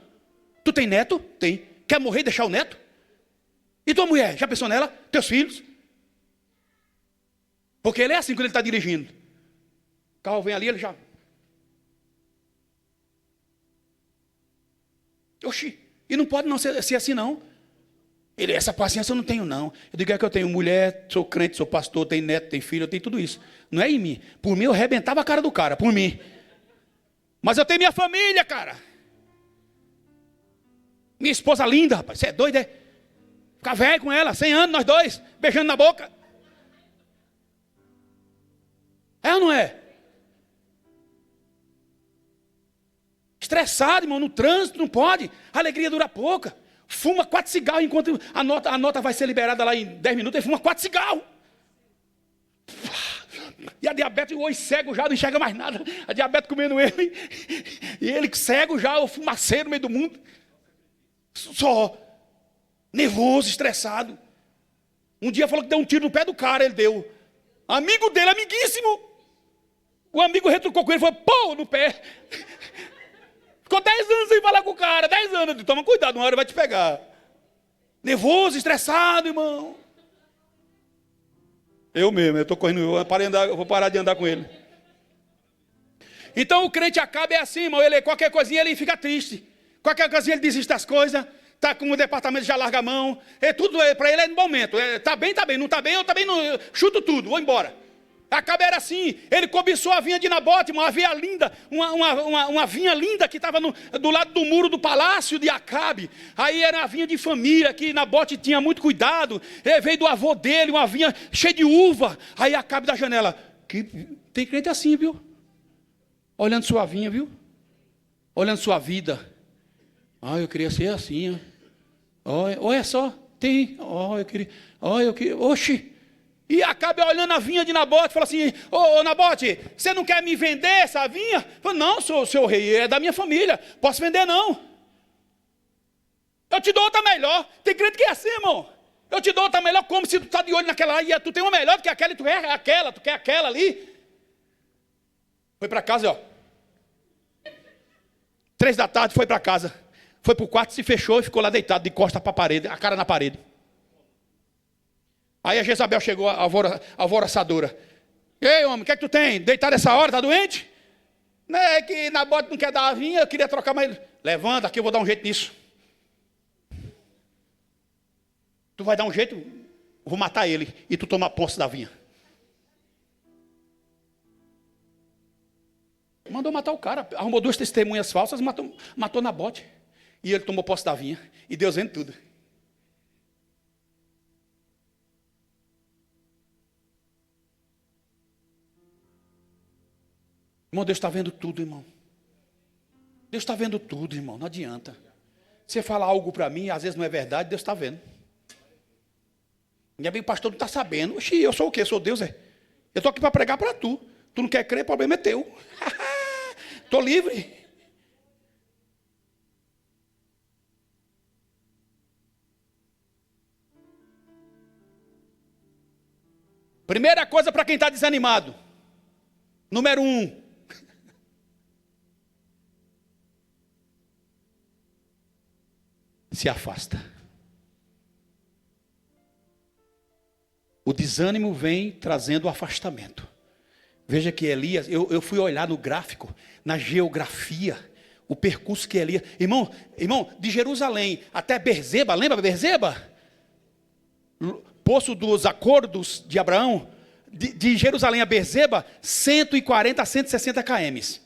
Tu tem neto? Tem. Quer morrer e deixar o neto? E tua mulher, já pensou nela? Teus filhos? Porque ele é assim quando ele está dirigindo. O carro vem ali, ele já... Oxi, e não pode não ser assim, não. Ele, essa paciência eu não tenho, não. Eu digo, é que eu tenho mulher, sou crente, sou pastor, tenho neto, tenho filho, eu tenho tudo isso. Não é em mim. Por mim, eu arrebentava a cara do cara, por mim. Mas eu tenho minha família, cara. Minha esposa linda, rapaz. Você é doido, é? Ficar velho com ela, 100 anos, nós dois, beijando na boca. É ou não é? Estressado, irmão, no trânsito, não pode. A alegria dura pouca. Fuma 4 cigarros enquanto a nota vai ser liberada lá em 10 minutos. Ele fuma 4 cigarros. E a diabetes, hoje cego já, não enxerga mais nada. A diabetes comendo ele. E ele cego já, o fumaceiro no meio do mundo. Só nervoso, estressado. Um dia falou que deu um tiro no pé do cara, ele deu. Amigo dele, amiguíssimo. O amigo retrucou com ele, foi pô no pé. Ficou 10 anos sem falar com o cara, 10 anos. Eu disse, toma cuidado, uma hora vai te pegar. Nervoso, estressado, irmão. Eu mesmo, eu estou correndo, eu vou parar de andar com ele. Então o crente acaba assim, irmão, ele, qualquer coisinha ele fica triste. Qualquer coisinha ele desiste das coisas. Está com o departamento, já larga a mão. Tudo para ele é no momento. Está bem, não está bem, eu também não, eu chuto tudo, vou embora. Acabe era assim, ele cobiçou a vinha de Nabote, uma vinha linda, uma vinha linda que estava do lado do muro do palácio de Acabe. Aí era a vinha de família, que Nabote tinha muito cuidado. Ele veio do avô dele, uma vinha cheia de uva. Aí Acabe da janela, tem crente assim, viu? Olhando sua vinha, viu? Olhando sua vida. Eu queria ser assim, olha só, tem, eu queria, oxi. E Acabe olhando a vinha de Nabote, fala assim, ô Nabote, você não quer me vender essa vinha? Fala, não, seu rei, é da minha família, posso vender não. Eu te dou outra melhor. Tem crente que é assim, irmão. Eu te dou outra melhor, como se tu está de olho naquela lá, e tu tem uma melhor do que aquela, e tu quer aquela, tu quer aquela ali. Foi para casa, 3 da tarde, foi para casa. Foi para o quarto, se fechou e ficou lá deitado, de costas para a parede, a cara na parede. Aí a Jezabel chegou, a alvoroçadora. Ei, homem, o que é que tu tem? Deitado essa hora, tá doente? Não é que Nabote não quer dar a vinha, eu queria trocar, mas... Levanta, aqui eu vou dar um jeito nisso. Tu vai dar um jeito, eu vou matar ele, e tu toma posse da vinha. Mandou matar o cara, arrumou 2 testemunhas falsas, matou Nabote. E ele tomou posse da vinha, e Deus vendo tudo. Irmão, Deus está vendo tudo, irmão. Deus está vendo tudo, irmão, não adianta. Você fala algo para mim, às vezes não é verdade, Deus está vendo. Minha bem, o pastor não está sabendo. Oxi, eu sou o quê? Eu sou Deus, é? Eu estou aqui para pregar para tu. Tu não quer crer, o problema é teu. Estou livre. Primeira coisa para quem está desanimado. Número 1. Se afasta. O desânimo vem trazendo o afastamento. Veja que Elias, eu fui olhar no gráfico, na geografia, o percurso que Elias... Irmão, de Jerusalém até Berzeba, lembra Berzeba? Poço dos acordos de Abraão, de Jerusalém a Berzeba, 140 a 160 km.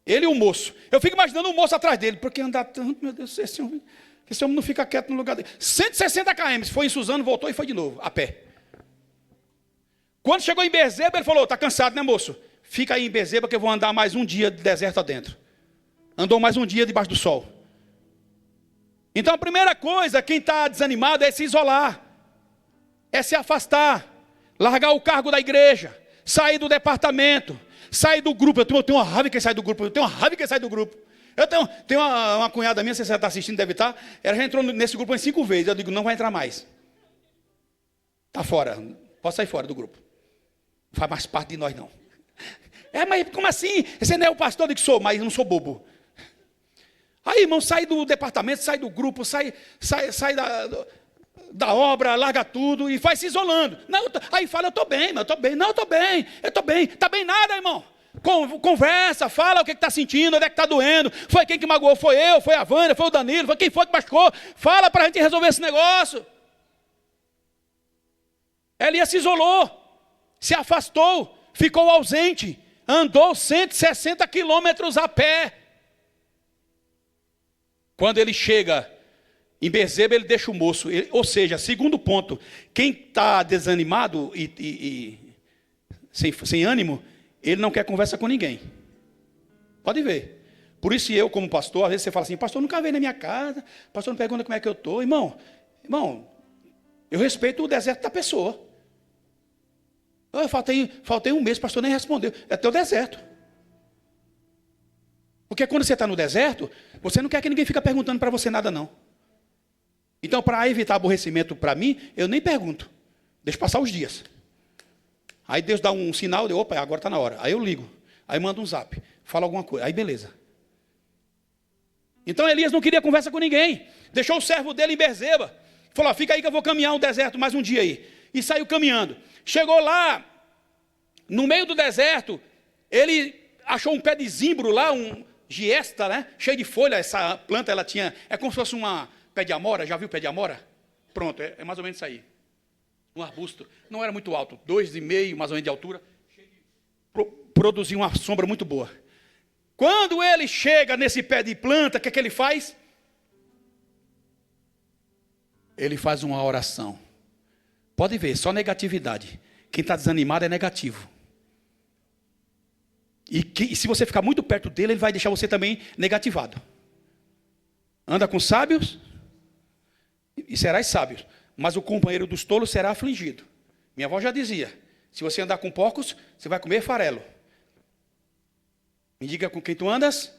Ele e o moço. Eu fico imaginando o moço atrás dele, porque andar tanto, meu Deus, esse homem não fica quieto no lugar dele. 160 km, foi em Suzano, voltou e foi de novo, a pé. Quando chegou em Beerseba, ele falou, está cansado, né, moço? Fica aí em Beerseba que eu vou andar mais um dia de deserto adentro. Andou mais um dia debaixo do sol. Então a primeira coisa, quem está desanimado é se isolar. É se afastar. Largar o cargo da igreja. Sair do departamento. Sair do grupo. Eu tenho uma raiva que sai do grupo. Eu tenho uma cunhada minha, se você está assistindo, deve estar. Ela já entrou nesse grupo 5 vezes. Eu digo, não vai entrar mais. Está fora. Pode sair fora do grupo. Não faz mais parte de nós, não. Mas como assim? Você não é o pastor? Eu digo, sou, mas não sou bobo. Aí, irmão, sai do departamento, sai do grupo, sai da obra, larga tudo e vai se isolando. Não, aí fala, eu estou bem. Não, eu estou bem. Está bem nada, irmão. Conversa, fala o que está sentindo, onde é que está doendo. Foi quem que magoou? Foi eu, foi a Vânia, foi o Danilo, foi quem foi que machucou. Fala para a gente resolver esse negócio. Elias se isolou, se afastou, ficou ausente, andou 160 quilômetros a pé. Quando ele chega em Beerseba, ele deixa o moço. Ou seja, segundo ponto, quem está desanimado e sem ânimo, ele não quer conversa com ninguém. Pode ver. Por isso eu, como pastor, às vezes você fala assim, pastor, nunca veio na minha casa, pastor não pergunta como é que eu estou. Irmão, eu respeito o deserto da pessoa. Eu faltei um mês, o pastor nem respondeu. É teu deserto. Porque quando você está no deserto, você não quer que ninguém fique perguntando para você nada, não. Então, para evitar aborrecimento para mim, eu nem pergunto. Deixo passar os dias. Aí Deus dá um sinal, opa, agora está na hora. Aí eu ligo. Aí mando um zap. Fala alguma coisa. Aí beleza. Então Elias não queria conversa com ninguém. Deixou o servo dele em Beerseba. Falou, fica aí que eu vou caminhar um deserto mais um dia aí. E saiu caminhando. Chegou lá, no meio do deserto, ele achou um pé de zimbro lá, um giesta, né? Cheio de folha. Essa planta, ela tinha, é como se fosse uma pé de amora. Já viu pé de amora? Pronto, é mais ou menos isso aí. Um arbusto. Não era muito alto, 2,5 mais ou menos de altura. Produzia uma sombra muito boa. Quando ele chega nesse pé de planta, o que é que ele faz? Ele faz uma oração. Pode ver, só negatividade. Quem está desanimado é negativo. E se você ficar muito perto dele, ele vai deixar você também negativado. Anda com sábios e serás sábio. Mas o companheiro dos tolos será afligido. Minha avó já dizia, se você andar com porcos, você vai comer farelo. Me diga com quem tu andas,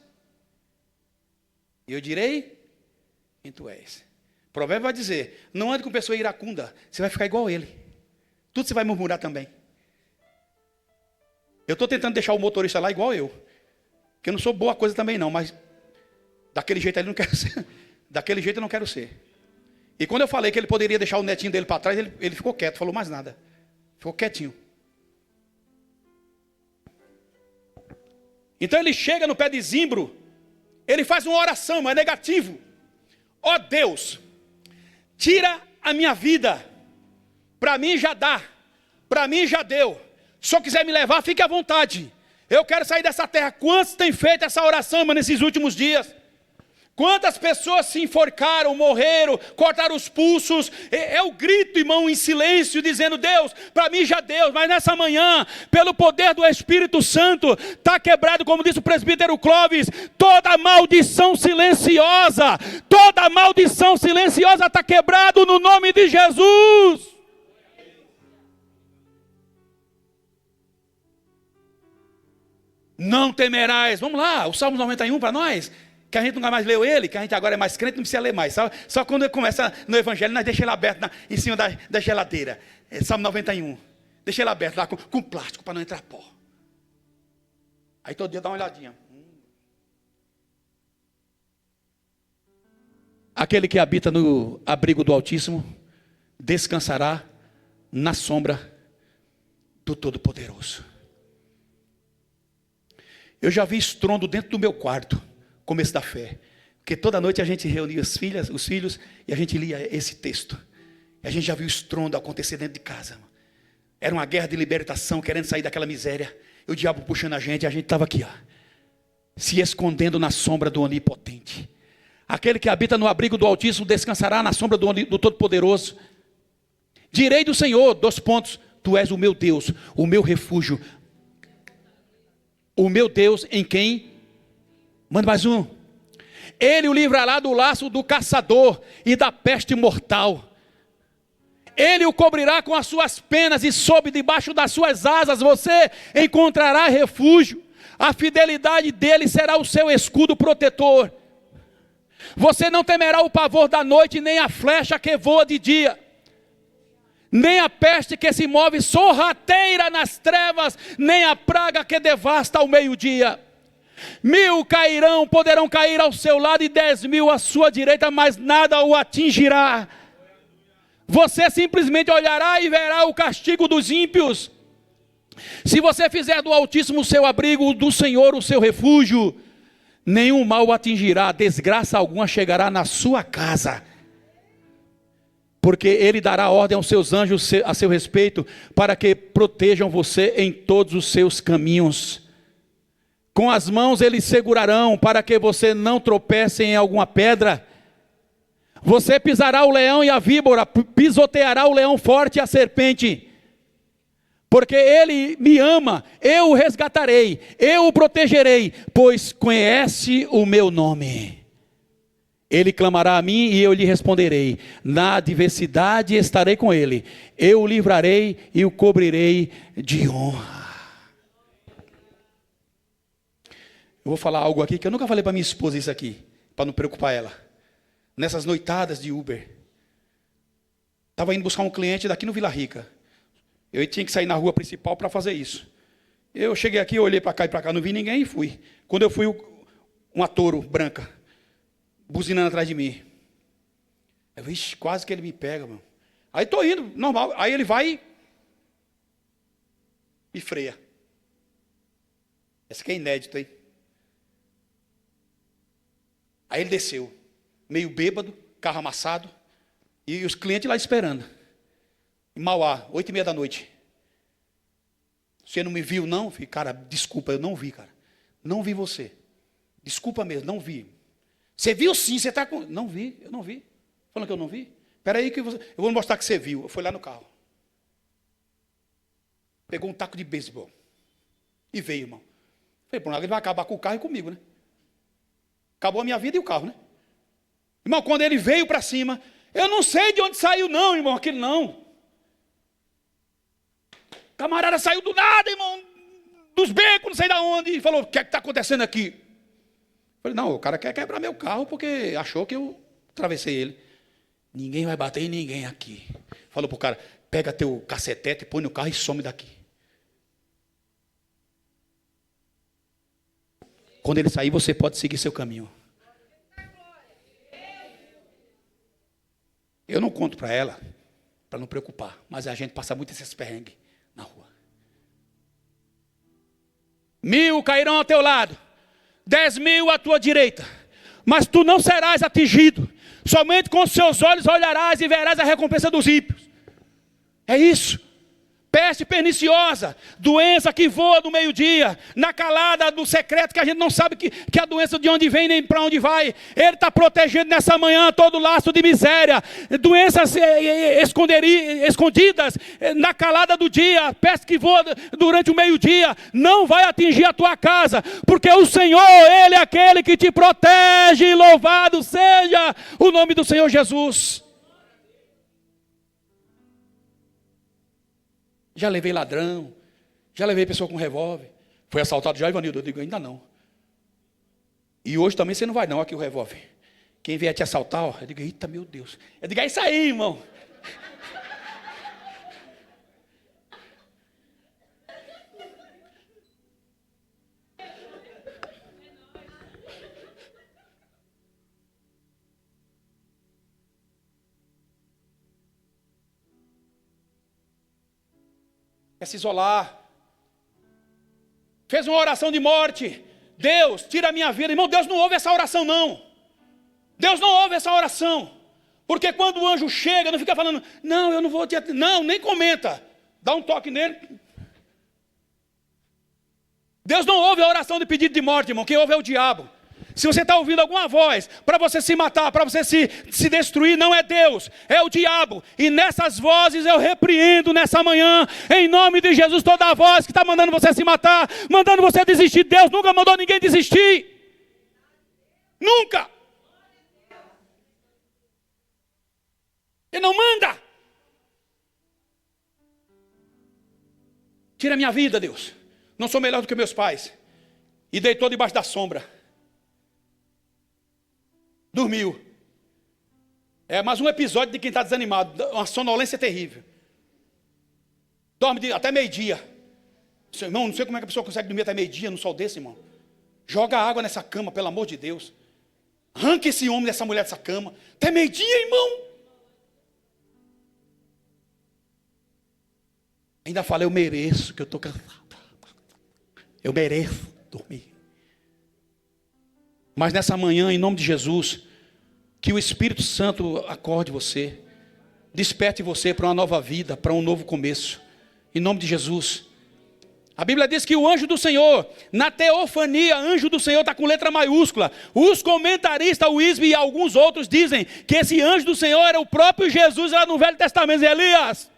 e eu direi quem tu és. O provérbio vai dizer, não ande com pessoa iracunda, você vai ficar igual a ele. Tudo você vai murmurar também. Eu estou tentando deixar o motorista lá igual eu. Que eu não sou boa coisa também não, mas daquele jeito ele não quero ser. Daquele jeito eu não quero ser. E quando eu falei que ele poderia deixar o netinho dele para trás, ele ficou quieto, falou mais nada. Ficou quietinho. Então ele chega no pé de zimbro, ele faz uma oração, mas é negativo. Ó Deus, tira a minha vida. Para mim já dá. Para mim já deu. Se eu quiser me levar, fique à vontade. Eu quero sair dessa terra. Quantos têm feito essa oração, mas nesses últimos dias? Quantas pessoas se enforcaram, morreram, cortaram os pulsos? É o grito, irmão, em silêncio, dizendo, Deus, para mim já deu. Mas nessa manhã, pelo poder do Espírito Santo, está quebrado, como disse o presbítero Clóvis, toda maldição silenciosa. Toda maldição silenciosa está quebrado no nome de Jesus. Não temerás. Vamos lá, o Salmo 91 para nós. Que a gente nunca mais leu ele, que a gente agora é mais crente, não precisa ler mais. Só quando começa no Evangelho, nós deixamos ele aberto em cima da geladeira. Salmo 91. Deixa ele aberto lá com plástico para não entrar pó. Aí todo dia dá uma olhadinha. Aquele que habita no abrigo do Altíssimo, descansará na sombra do Todo-Poderoso. Eu já vi estrondo dentro do meu quarto. Começo da fé, porque toda noite a gente reunia os filhos e a gente lia esse texto, e a gente já viu o estrondo acontecer dentro de casa, era uma guerra de libertação, querendo sair daquela miséria, e o diabo puxando a gente estava aqui, se escondendo na sombra do Onipotente. Aquele que habita no abrigo do Altíssimo descansará na sombra do Todo-Poderoso. Direi do Senhor, 2 pontos, Tu és o meu Deus, o meu refúgio, o meu Deus em quem... Manda mais um. Ele o livrará do laço do caçador e da peste mortal. Ele o cobrirá com as suas penas e sob debaixo das suas asas você encontrará refúgio. A fidelidade dele será o seu escudo protetor. Você não temerá o pavor da noite, nem a flecha que voa de dia, nem a peste que se move sorrateira nas trevas, nem a praga que devasta ao meio-dia. 1000 cairão, poderão cair ao seu lado e 10.000 à sua direita, mas nada o atingirá. Você simplesmente olhará e verá o castigo dos ímpios. Se você fizer do Altíssimo o seu abrigo, do Senhor o seu refúgio, nenhum mal o atingirá, desgraça alguma chegará na sua casa. Porque ele dará ordem aos seus anjos a seu respeito, para que protejam você em todos os seus caminhos. Com as mãos eles segurarão, para que você não tropece em alguma pedra. Você pisará o leão e a víbora, pisoteará o leão forte e a serpente. Porque ele me ama, eu o resgatarei, eu o protegerei, pois conhece o meu nome. Ele clamará a mim e eu lhe responderei. Na adversidade estarei com ele, eu o livrarei e o cobrirei de honra. Eu vou falar algo aqui que eu nunca falei para minha esposa isso aqui, para não preocupar ela. Nessas noitadas de Uber, estava indo buscar um cliente daqui no Vila Rica. Eu tinha que sair na rua principal para fazer isso. Eu cheguei aqui, olhei para cá e para cá, não vi ninguém e fui. Quando eu fui, uma touro branca, buzinando atrás de mim. Eu vi, quase que ele me pega, mano. Aí estou indo, normal. Aí ele vai e freia. Esse aqui é inédito, hein? Aí ele desceu, meio bêbado, carro amassado, e os clientes lá esperando. Em Mauá, 8h30 da noite. Você não me viu, não? Falei, cara, desculpa, eu não vi, cara. Não vi você. Desculpa mesmo, não vi. Você viu sim, você está com... Não vi, eu não vi. Falando que eu não vi? Espera aí que eu vou mostrar que você viu. Eu fui lá no carro. Pegou um taco de beisebol. E veio, irmão. Falei, por nada ele vai acabar com o carro e comigo, né? Acabou a minha vida e o carro, né? Irmão, quando ele veio para cima, eu não sei de onde saiu não, irmão, aquele não. Camarada saiu do nada, irmão, dos becos, não sei de onde, e falou, o que é que está acontecendo aqui? Eu falei, não, o cara quer quebrar meu carro porque achou que eu atravessei ele. Ninguém vai bater em ninguém aqui. Falou para o cara, pega teu cacetete, põe no carro e some daqui. Quando ele sair, você pode seguir seu caminho. Eu não conto para ela, para não preocupar, mas a gente passa muito esses perrengues na rua. 1000 cairão ao teu lado, 10.000 à tua direita, mas tu não serás atingido, somente com os seus olhos olharás e verás a recompensa dos ímpios. É isso. Peste perniciosa, doença que voa do meio-dia, na calada do secreto que a gente não sabe que a doença de onde vem nem para onde vai. Ele está protegendo nessa manhã todo laço de miséria, doenças escondidas na calada do dia, peste que voa durante o meio-dia, não vai atingir a tua casa, porque o Senhor, Ele é aquele que te protege, louvado seja o nome do Senhor Jesus. Já levei ladrão, já levei pessoa com revólver. Foi assaltado já, Ivanildo? Eu digo, ainda não. E hoje também você não vai não, aqui o revólver. Quem vier te assaltar, ó, eu digo, eita meu Deus. Eu digo, é isso aí, irmão. Quer se isolar, fez uma oração de morte, Deus, tira a minha vida, irmão, Deus não ouve essa oração não, Deus não ouve essa oração, porque quando o anjo chega, não fica falando, não, eu não vou te atender, não, nem comenta, dá um toque nele, Deus não ouve a oração de pedido de morte, irmão, quem ouve é o diabo, Se você está ouvindo alguma voz para você se matar, para você se destruir, não é Deus, é o diabo. E nessas vozes eu repreendo nessa manhã, em nome de Jesus, toda a voz que está mandando você se matar, mandando você desistir. Deus nunca mandou ninguém desistir. Nunca. Ele não manda. Tira a minha vida, Deus. Não sou melhor do que meus pais. E deitou debaixo da sombra. Dormiu. É mais um episódio de quem está desanimado. Uma sonolência terrível. Dorme até meio-dia. Irmão, não sei como é que a pessoa consegue dormir até meio-dia no sol desse, irmão. Joga água nessa cama, pelo amor de Deus. Arranca esse homem dessa mulher dessa cama. Até meio-dia, irmão. Ainda fala, eu mereço, que eu estou cansado. Eu mereço dormir. Mas nessa manhã, em nome de Jesus, que o Espírito Santo acorde você, desperte você para uma nova vida, para um novo começo, em nome de Jesus. A Bíblia diz que o anjo do Senhor, na teofania, anjo do Senhor está com letra maiúscula. Os comentaristas, o Isbe e alguns outros dizem que esse anjo do Senhor era o próprio Jesus lá no Velho Testamento. Elias,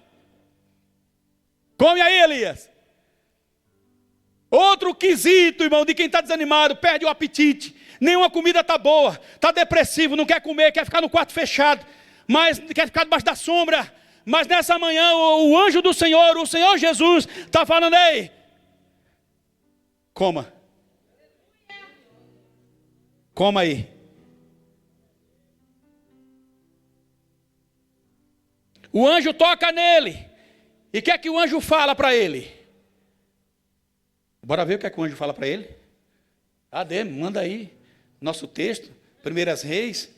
come aí, Elias. Outro quesito, irmão, de quem está desanimado, perde o apetite. Nenhuma comida está boa, está depressivo, não quer comer, quer ficar no quarto fechado, mas quer ficar debaixo da sombra. Mas nessa manhã o anjo do Senhor, o Senhor Jesus, está falando, ei, coma. Coma aí. O anjo toca nele. E o que é que o anjo fala para ele? Bora ver o que é que o anjo fala para ele? Cadê? Manda aí. Nosso texto, 1 Reis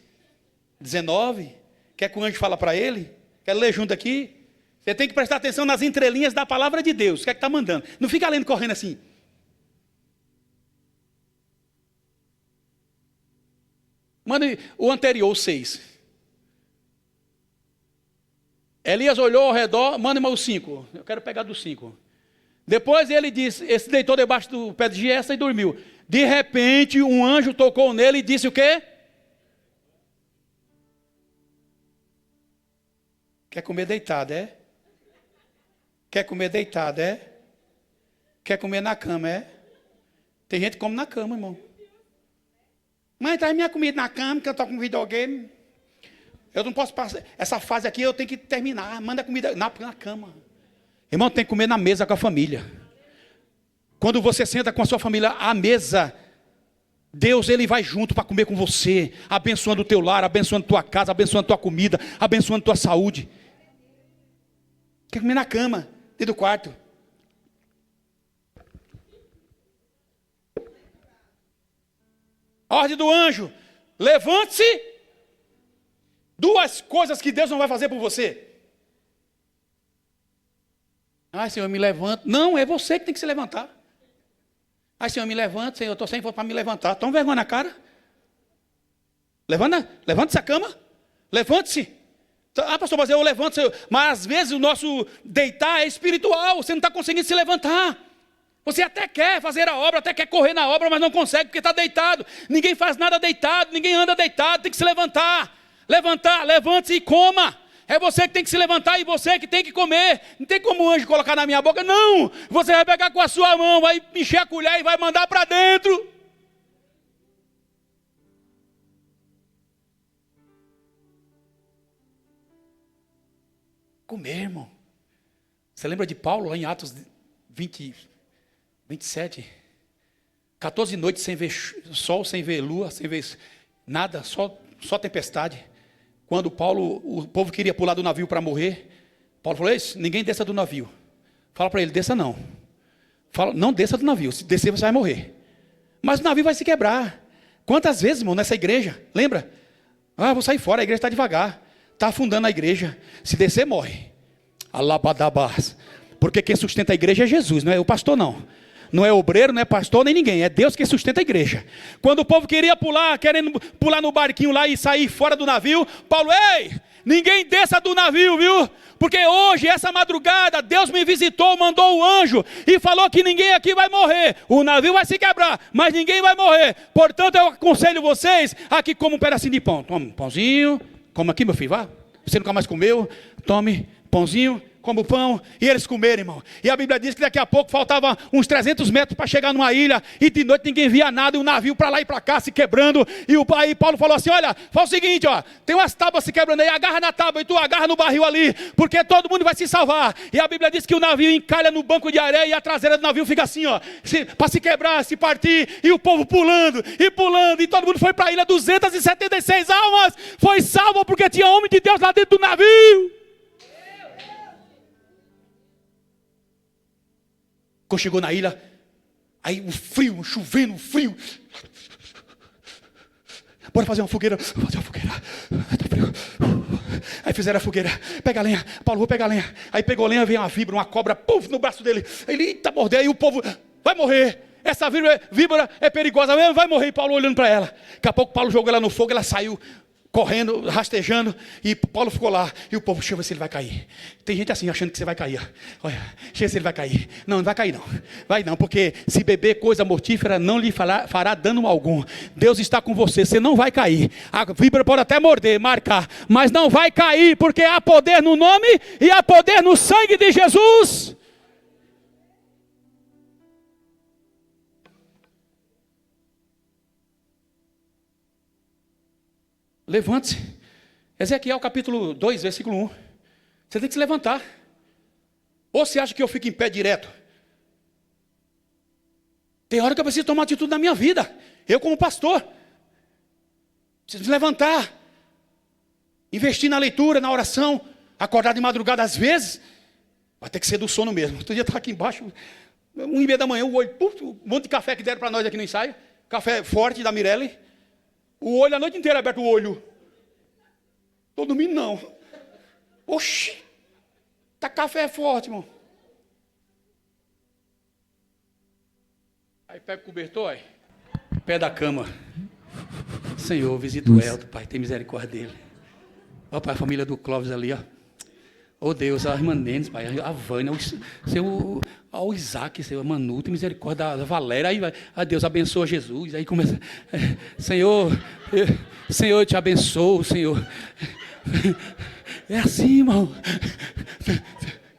19. O que é que o anjo fala para ele? Quero ler junto aqui. Você tem que prestar atenção nas entrelinhas da palavra de Deus. O que é que está mandando? Não fica lendo correndo assim. Manda o anterior, o 6. Elias olhou ao redor, manda o 5. Eu quero pegar do 5. Depois ele disse, esse deitou debaixo do pé de giesta e dormiu. De repente, um anjo tocou nele e disse o quê? Quer comer deitado, é? Quer comer deitado, é? Quer comer na cama, é? Tem gente que come na cama, irmão. Mãe, traz minha comida na cama, que eu estou com videogame. Eu não posso passar. Essa fase aqui eu tenho que terminar. Manda comida na cama. Irmão, tem que comer na mesa com a família. Quando você senta com a sua família à mesa, Deus ele vai junto para comer com você, abençoando o teu lar, abençoando tua casa, abençoando tua comida, abençoando tua saúde. Quer comer na cama, dentro do quarto. Ordem do anjo, levante-se. Duas coisas que Deus não vai fazer por você. Ai, Senhor, me levanta. Não, é você que tem que se levantar. Ai, Senhor, me levanta, Senhor, eu estou sem força para me levantar. Toma vergonha na cara. Levanta essa cama. Levante-se. Ah, pastor, mas eu levanto, Senhor. Mas às vezes o nosso deitar é espiritual. Você não está conseguindo se levantar. Você até quer fazer a obra, até quer correr na obra, mas não consegue porque está deitado. Ninguém faz nada deitado, ninguém anda deitado, tem que se levantar. Levantar, levante-se e coma. É você que tem que se levantar e você que tem que comer. Não tem como o anjo colocar na minha boca, não. Você vai pegar com a sua mão, vai encher a colher e vai mandar para dentro. Comer, irmão. Você lembra de Paulo lá em Atos 27? 14 noites sem ver sol, sem ver lua, sem ver nada, só tempestade. Quando o povo queria pular do navio para morrer, Paulo falou, ninguém desça do navio. Fala para ele, desça não. Fala, não desça do navio, se descer você vai morrer. Mas o navio vai se quebrar. Quantas vezes, irmão, nessa igreja, lembra? Ah, vou sair fora, a igreja está devagar. Está afundando a igreja. Se descer, morre. Alabadabás. Porque quem sustenta a igreja é Jesus, não é o pastor não. Não é obreiro, não é pastor, nem ninguém. É Deus que sustenta a igreja. Quando o povo queria pular, querendo pular no barquinho lá e sair fora do navio, Paulo, ninguém desça do navio, viu? Porque hoje, essa madrugada, Deus me visitou, mandou um anjo e falou que ninguém aqui vai morrer. O navio vai se quebrar, mas ninguém vai morrer. Portanto, eu aconselho vocês a que comam um pedacinho de pão. Tome um pãozinho, coma aqui, meu filho, vá. Você nunca mais comeu, tome pãozinho, como o pão, e eles comeram, irmão. E a Bíblia diz que daqui a pouco faltava uns 300 metros para chegar numa ilha, e de noite ninguém via nada, e o navio para lá e para cá se quebrando, e aí Paulo falou assim, olha, faz o seguinte, ó, tem umas tábuas se quebrando aí, agarra na tábua, e tu agarra no barril ali, porque todo mundo vai se salvar. E a Bíblia diz que o navio encalha no banco de areia, e a traseira do navio fica assim, ó, para se quebrar, se partir, e o povo pulando, e todo mundo foi para a ilha. 276 almas foi salvo, porque tinha homem de Deus lá dentro do navio. Quando chegou na ilha, aí o frio, chovendo, frio. Bora fazer uma fogueira. Vou fazer uma fogueira. Tá frio. Aí fizeram a fogueira. Pega a lenha. Paulo, vou pegar a lenha. Aí pegou a lenha, veio uma víbora, uma cobra, puf, no braço dele. Ele, eita, mordeu. Aí o povo, vai morrer. Essa víbora é perigosa mesmo, vai morrer. E Paulo olhando para ela. Daqui a pouco Paulo jogou ela no fogo, ela saiu correndo, rastejando, e Paulo ficou lá, e o povo, deixa eu ver se ele vai cair. Tem gente assim, achando que você vai cair, olha, deixa eu ver se ele vai cair. Não vai cair não, vai não, porque se beber coisa mortífera, não lhe fará dano algum. Deus está com você, você não vai cair. A víbora pode até morder, marcar, mas não vai cair, porque há poder no nome, e há poder no sangue de Jesus. Levante-se. Ezequiel capítulo 2, versículo 1. Você tem que se levantar. Ou você acha que eu fico em pé direto? Tem hora que eu preciso tomar atitude na minha vida. Eu como pastor. Preciso me levantar. Investir na leitura, na oração. Acordar de madrugada às vezes. Vai ter que ser do sono mesmo. Outro dia eu estava aqui embaixo. 1h30 da manhã, o olho. Um monte de café que deram para nós aqui no ensaio. Café forte da Mirelle. O olho a noite inteira aberto, o olho. Estou dormindo não. Oxi. Tá café forte, irmão. Aí pega o cobertor, aí. Pé da cama. Senhor, visita o Elton, Pai, tem misericórdia dele. Ó, Pai, a família do Clóvis ali, ó. Oh Deus, a irmã Nenes, Pai, a Vânia, o Isaac, Senhor, a Manu, tem misericórdia da Valéria, aí vai, a Deus abençoa Jesus, aí começa, Senhor, eu te abençoo, Senhor. É assim, irmão.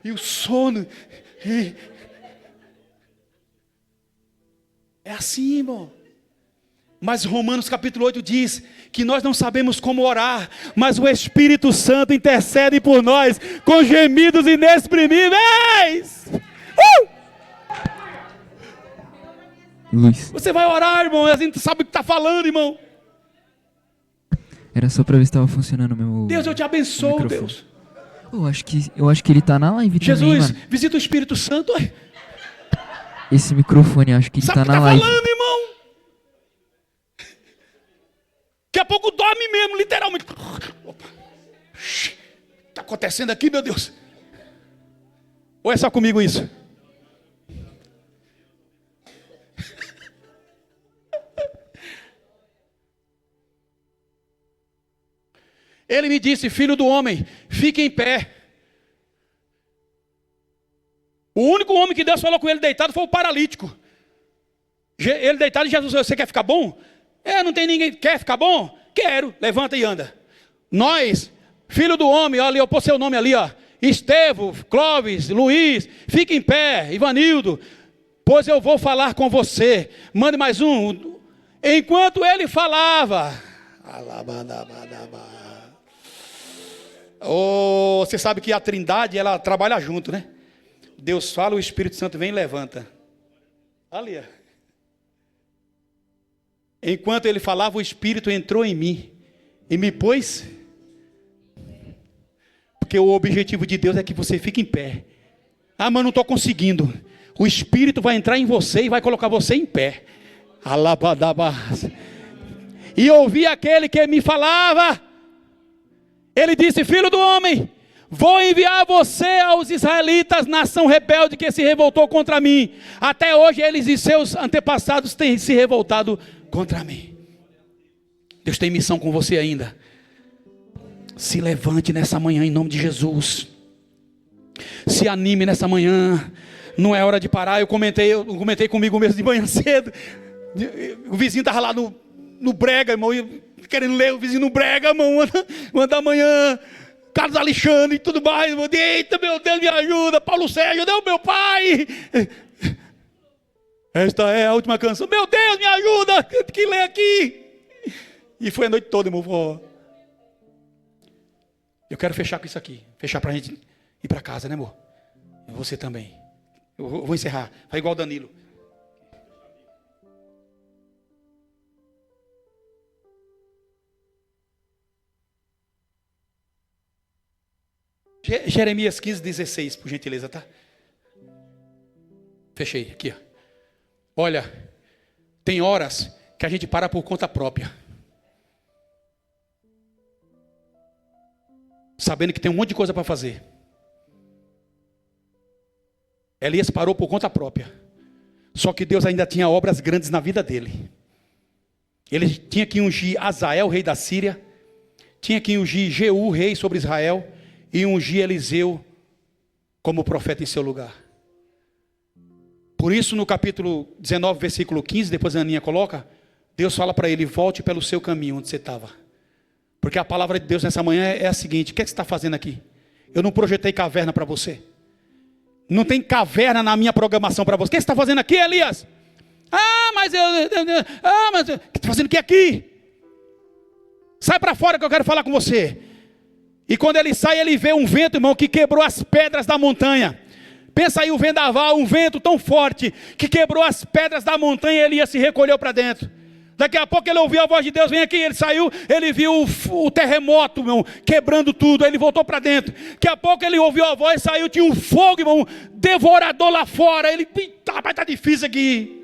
E o sono, é assim, irmão. Mas Romanos capítulo 8 diz que nós não sabemos como orar, mas o Espírito Santo intercede por nós com gemidos inexprimíveis. Luiz. Você vai orar, irmão, a gente sabe o que está falando, irmão. Era só para ver se estava funcionando o meu Deus, eu te abençoo, Deus. Eu acho que ele está na live também, Jesus, mano. visita o Espírito Santo. Esse microfone, acho que ele está na live. Sabe o que está falando, irmão? Daqui a pouco dorme mesmo, literalmente. Está acontecendo aqui, meu Deus? Ou é só comigo isso? Ele me disse, filho do homem, fique em pé. O único homem que Deus falou com ele deitado foi o paralítico. Ele deitado e Jesus, você quer ficar bom? Não tem ninguém que quer ficar bom? Quero, levanta e anda. Nós, filho do homem, olha ali, eu pôs seu nome ali, ó. Estevão, Clóvis, Luiz, fique em pé, Ivanildo, pois eu vou falar com você. Mande mais um. Enquanto ele falava, você sabe que a Trindade, ela trabalha junto, né? Deus fala, o Espírito Santo vem e levanta. Ali, ó. Enquanto ele falava, o Espírito entrou em mim e me pôs. Porque o objetivo de Deus é que você fique em pé. Mas não estou conseguindo. O Espírito vai entrar em você e vai colocar você em pé. Alabadabas. E ouvi aquele que me falava. Ele disse, filho do homem, vou enviar você aos israelitas, nação rebelde que se revoltou contra mim. Até hoje eles e seus antepassados têm se revoltado contra mim. Deus tem missão com você ainda. Se levante nessa manhã em nome de Jesus. Se anime nessa manhã. Não é hora de parar. Eu comentei comigo mesmo de manhã cedo. O vizinho estava lá no brega, irmão. Querendo ler o vizinho no brega, irmão. Manda amanhã. Carlos Alexandre e tudo mais. Irmão. Eita, meu Deus, me ajuda. Paulo Sérgio, Deus, meu pai. Esta é a última canção. Meu Deus, me ajuda. Que lê aqui. E foi a noite toda, irmão. Eu quero fechar com isso aqui. Fechar para a gente ir para casa, né, amor? E você também. Eu vou encerrar. Faz igual o Danilo. Jeremias 15:16, por gentileza, tá? Fechei aqui, ó. Olha, tem horas que a gente para por conta própria. Sabendo que tem um monte de coisa para fazer. Elias parou por conta própria. Só que Deus ainda tinha obras grandes na vida dele. Ele tinha que ungir Azael, rei da Síria. Tinha que ungir Jeú, rei sobre Israel. E ungir Eliseu como profeta em seu lugar. Por isso no capítulo 19, versículo 15, depois a Aninha coloca, Deus fala para ele, volte pelo seu caminho onde você estava. Porque a palavra de Deus nessa manhã é a seguinte, o que é que você está fazendo aqui? Eu não projetei caverna para você. Não tem caverna na minha programação para você. O que você está fazendo aqui, Elias? Mas o que está fazendo aqui? Sai para fora que eu quero falar com você. E quando ele sai, ele vê um vento, irmão, que quebrou as pedras da montanha. Pensa aí o vendaval, um vento tão forte, que quebrou as pedras da montanha e Elias se recolheu para dentro. Daqui a pouco ele ouviu a voz de Deus, vem aqui, ele saiu, ele viu o terremoto, irmão, quebrando tudo, aí ele voltou para dentro. Daqui a pouco ele ouviu a voz, saiu, tinha um fogo, irmão, devorador lá fora. Ele, rapaz, tá difícil aqui.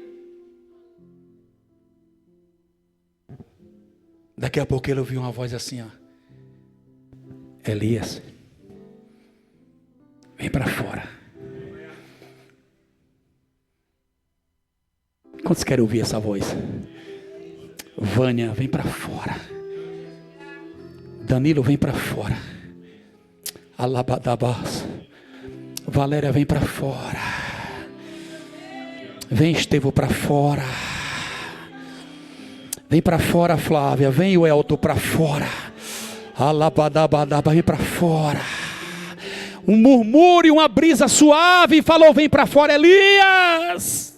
Daqui a pouco ele ouviu uma voz assim, ó. Elias, vem para fora. Quantos querem ouvir essa voz? Vânia, vem para fora. Danilo, vem para fora. Alabadabás. Valéria, vem para fora. Vem, Estevão, para fora. Vem para fora, Flávia. Vem, o Elton, para fora. Alabadabadaba, vem para fora. Um murmúrio, uma brisa suave falou, vem para fora, Elias.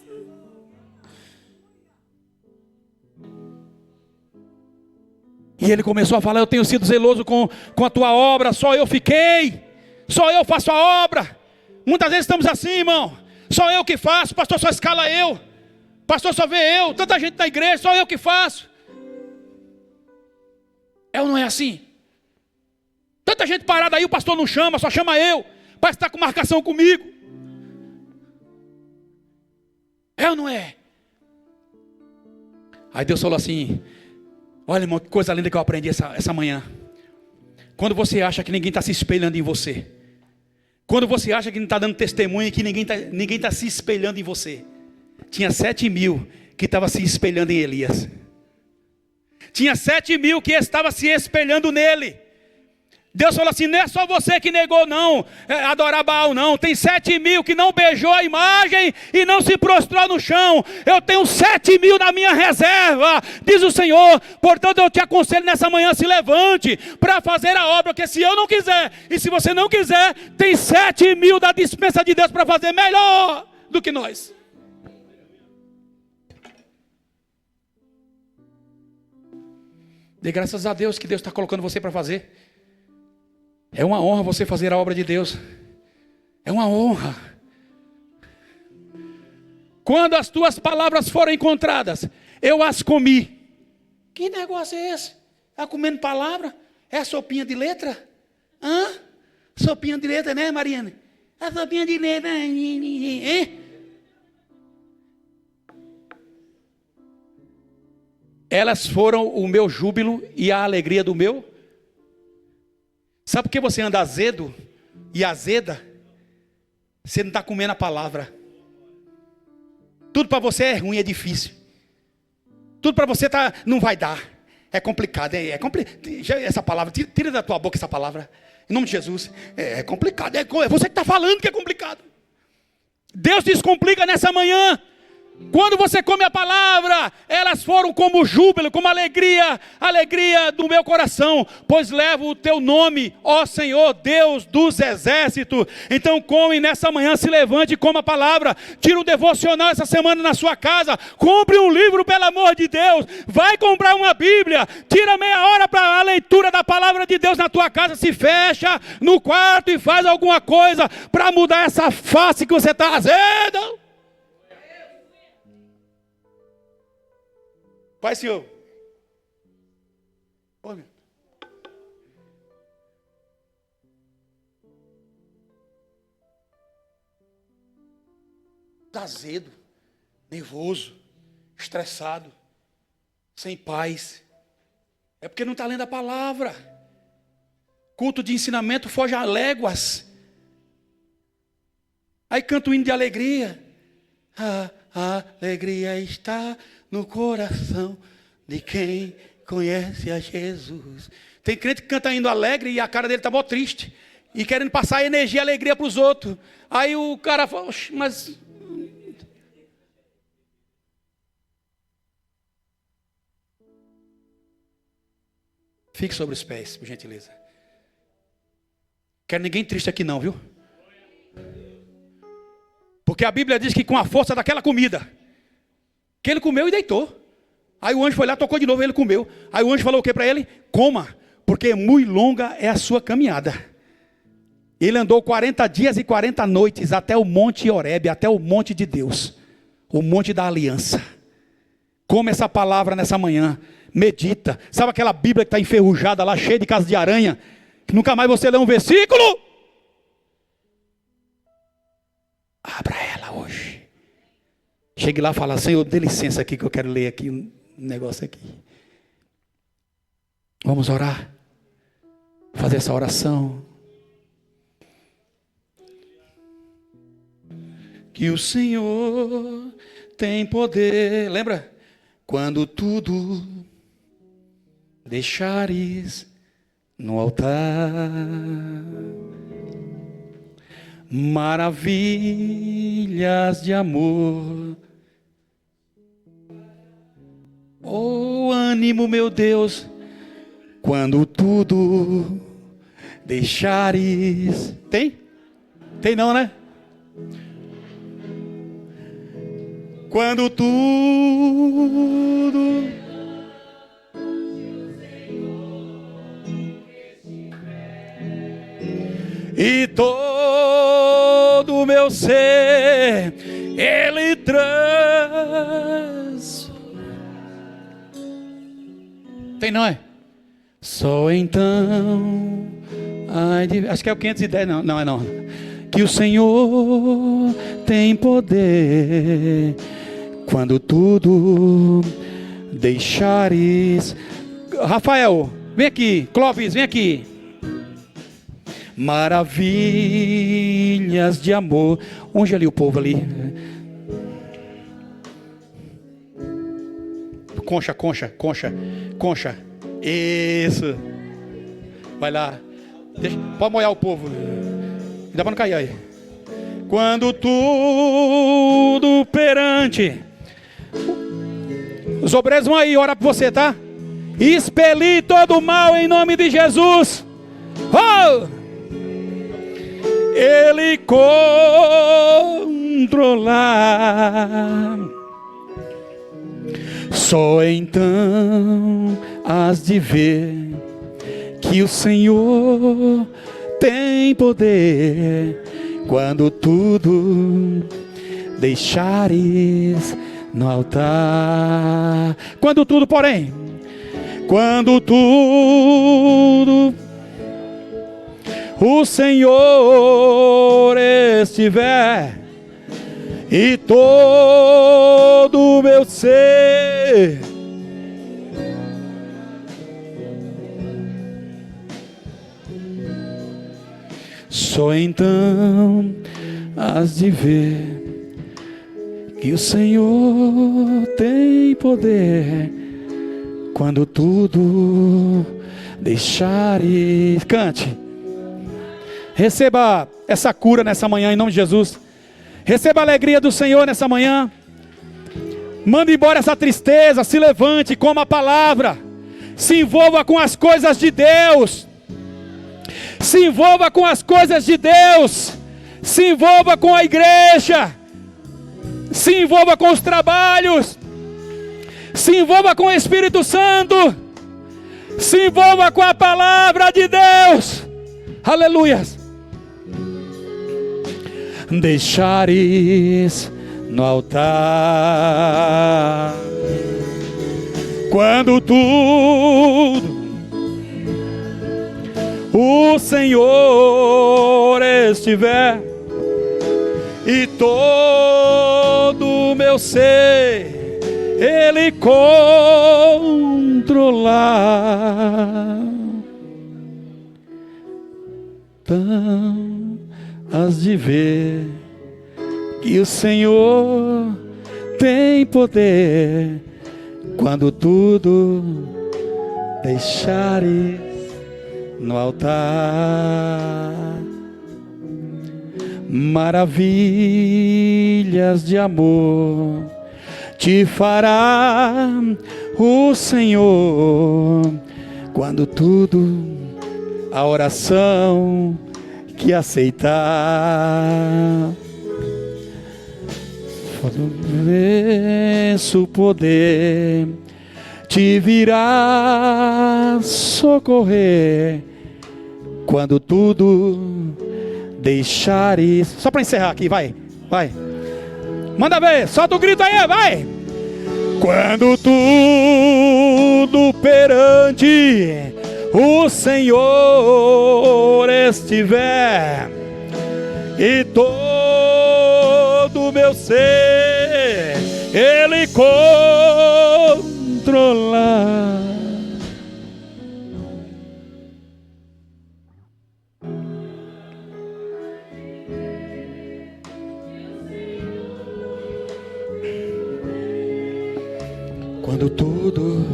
E ele começou a falar, eu tenho sido zeloso com a tua obra, só eu fiquei, só eu faço a obra. Muitas vezes estamos assim, irmão, só eu que faço, pastor só escala eu, pastor só vê eu, tanta gente na igreja, só eu que faço. É ou não é assim? Tanta gente parada aí, o pastor não chama, só chama eu, parece que está com marcação comigo. É ou não é? Aí Deus falou assim, olha, irmão, que coisa linda que eu aprendi essa manhã. Quando você acha que ninguém está se espelhando em você, quando você acha que não está dando testemunho e que ninguém está se espelhando em você, tinha 7.000 que estavam se espelhando em Elias. Tinha 7.000 que estavam se espelhando nele. Deus falou assim, não é só você que negou não, adorar Baal não, tem 7.000 que não beijou a imagem e não se prostrou no chão, eu tenho 7.000 na minha reserva, diz o Senhor, portanto eu te aconselho nessa manhã, se levante para fazer a obra, porque se eu não quiser, e se você não quiser, tem 7.000 da dispensa de Deus para fazer melhor do que nós. Dê graças a Deus que Deus está colocando você para fazer. É uma honra você fazer a obra de Deus. É uma honra. Quando as tuas palavras foram encontradas, eu as comi. Que negócio é esse? Está comendo palavra? É sopinha de letra? Sopinha de letra, né, Mariana? A sopinha de letra. Hein? Elas foram o meu júbilo e a alegria do meu. Sabe por que você anda azedo e azeda? Você não está comendo a palavra. Tudo para você é ruim, é difícil. Tudo para você não vai dar. É complicado, essa palavra, tira da tua boca essa palavra, em nome de Jesus. É complicado, é você que está falando que é complicado. Deus descomplica nessa manhã. Quando você come a palavra, elas foram como júbilo, como alegria do meu coração, pois levo o teu nome, ó Senhor, Deus dos exércitos. Então come nessa manhã, se levante e coma a palavra. Tira um devocional essa semana na sua casa, compre um livro, pelo amor de Deus, vai comprar uma Bíblia, tira meia hora para a leitura da palavra de Deus na tua casa, se fecha no quarto e faz alguma coisa para mudar essa face que você está fazendo. Pai, Senhor. Ô, meu. Azedo, nervoso, estressado, sem paz. É porque não está lendo a palavra. Culto de ensinamento foge a léguas. Aí canta o hino de alegria. A alegria está no coração de quem conhece a Jesus. Tem crente que canta indo alegre e a cara dele está mó triste. E querendo passar energia e alegria para os outros. Aí o cara fala, mas... Fique sobre os pés, por gentileza. Quero ninguém triste aqui não, viu? Porque a Bíblia diz que com a força daquela comida, que ele comeu e deitou. Aí o anjo foi lá, tocou de novo e ele comeu. Aí o anjo falou o que para ele? Coma, porque muito longa é a sua caminhada. Ele andou 40 dias e 40 noites até o monte Horebe, até o monte de Deus, o monte da aliança. Come essa palavra nessa manhã, medita. Sabe aquela Bíblia que está enferrujada lá, cheia de casas de aranha, que nunca mais você lê um versículo? Abra ela hoje. Chegue lá e fala, Senhor, dê licença aqui que eu quero ler aqui um negócio aqui. Vamos orar. Fazer essa oração. Que o Senhor tem poder. Lembra? Quando tudo deixares no altar, maravilhas de amor. Oh, ânimo, meu Deus, quando tudo deixares. Tem? Tem não, né? Quando tudo e todo o meu ser Ele traz. Tem não é? Só então, acho que é o 510, não é não. Que o Senhor tem poder quando tudo deixares. Rafael, vem aqui. Clóvis, vem aqui. Maravilhas de amor. Onde ali o povo ali? Concha. Isso. Vai lá. Pode molhar o povo. Dá para não cair aí. Quando tudo perante. Os obreiros vão aí, ora por você, tá? Expelir todo o mal em nome de Jesus. Oh! Ele controlar. Só então has de ver que o Senhor tem poder quando tudo deixares no altar. Quando tudo, porém, quando tudo o Senhor estiver e todo o meu ser só então has de ver que o Senhor tem poder Quando tudo deixares. Cante. Receba essa cura nessa manhã em nome de Jesus. Receba a alegria do Senhor nessa manhã. Manda embora essa tristeza. Se levante, coma a palavra. Se envolva com as coisas de Deus. Se envolva com as coisas de Deus. Se envolva com a igreja. Se envolva com os trabalhos. Se envolva com o Espírito Santo. Se envolva com a palavra de Deus. Aleluias. Deixares no altar. Quando tudo o Senhor estiver e todo o meu ser Ele controlar, então has de ver que o Senhor tem poder. Quando tudo deixares no altar, maravilhas de amor te fará o Senhor. Quando tudo a oração que aceitar, o poder te virá socorrer. Quando tudo deixares. Só para encerrar aqui, vai. Manda ver, solta o grito aí, vai. Quando tudo perante o Senhor estiver e todo o meu ser Ele controlar. Quando tudo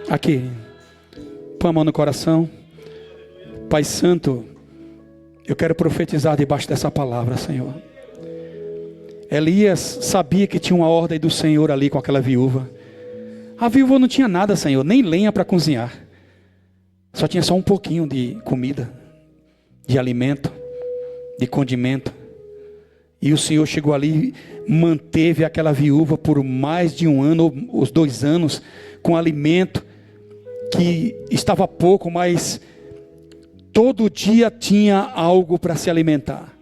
aqui, põe a mão no coração. Pai Santo, eu quero profetizar debaixo dessa palavra, Senhor. Elias sabia que tinha uma ordem do Senhor ali com aquela viúva. A viúva não tinha nada, Senhor, nem lenha para cozinhar. Só tinha só um pouquinho de comida, de alimento, de condimento. E o Senhor chegou ali, manteve aquela viúva por mais de 1 ano, ou os 2 anos, com alimento que estava pouco, mas todo dia tinha algo para se alimentar.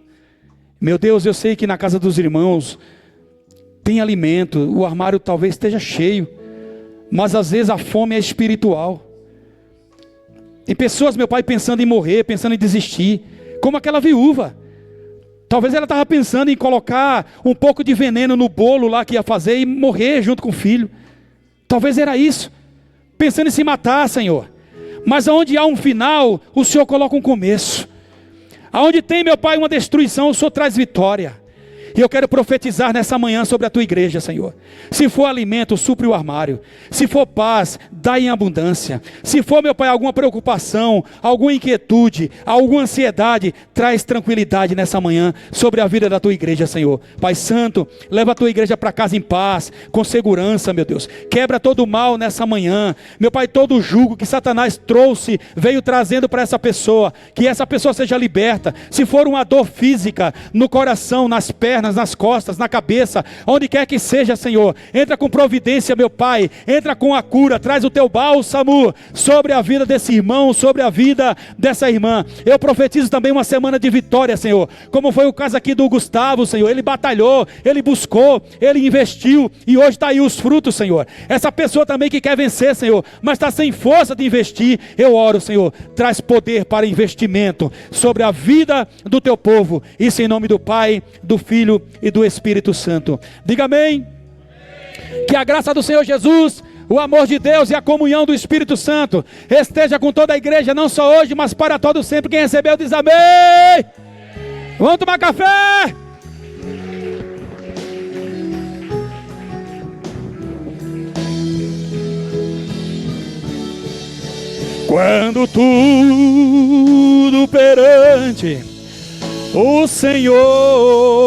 Meu Deus, eu sei que na casa dos irmãos tem alimento, o armário talvez esteja cheio, mas às vezes a fome é espiritual. Tem pessoas, meu Pai, pensando em morrer, pensando em desistir, como aquela viúva. Talvez ela estava pensando em colocar um pouco de veneno no bolo lá que ia fazer e morrer junto com o filho. Talvez era isso. Pensando em se matar, Senhor. Mas aonde há um final, o Senhor coloca um começo. Aonde tem, meu Pai, uma destruição, o Senhor traz vitória. E eu quero profetizar nessa manhã sobre a tua igreja, Senhor. Se for alimento, supre o armário. Se for paz, dá em abundância. Se for, meu Pai, alguma preocupação, alguma inquietude, alguma ansiedade, traz tranquilidade nessa manhã sobre a vida da tua igreja, Senhor. Pai Santo, leva a tua igreja para casa em paz, com segurança, meu Deus. Quebra todo o mal nessa manhã. Meu Pai, todo o jugo que Satanás trouxe, veio trazendo para essa pessoa, que essa pessoa seja liberta. Se for uma dor física, no coração, nas pernas, nas costas, na cabeça, onde quer que seja, Senhor, entra com providência, meu Pai, entra com a cura, traz o teu bálsamo sobre a vida desse irmão, sobre a vida dessa irmã. Eu profetizo também uma semana de vitória, Senhor, como foi o caso aqui do Gustavo, Senhor. Ele batalhou, ele buscou, ele investiu, e hoje está aí os frutos, Senhor. Essa pessoa também que quer vencer, Senhor, mas está sem força de investir, eu oro, Senhor, traz poder para investimento sobre a vida do teu povo, isso em nome do Pai, do Filho e do Espírito Santo. Diga amém. Que a graça do Senhor Jesus, o amor de Deus e a comunhão do Espírito Santo esteja com toda a igreja, não só hoje, mas para todo sempre. Quem recebeu diz amém. Vamos tomar café. Quando tudo perante o Senhor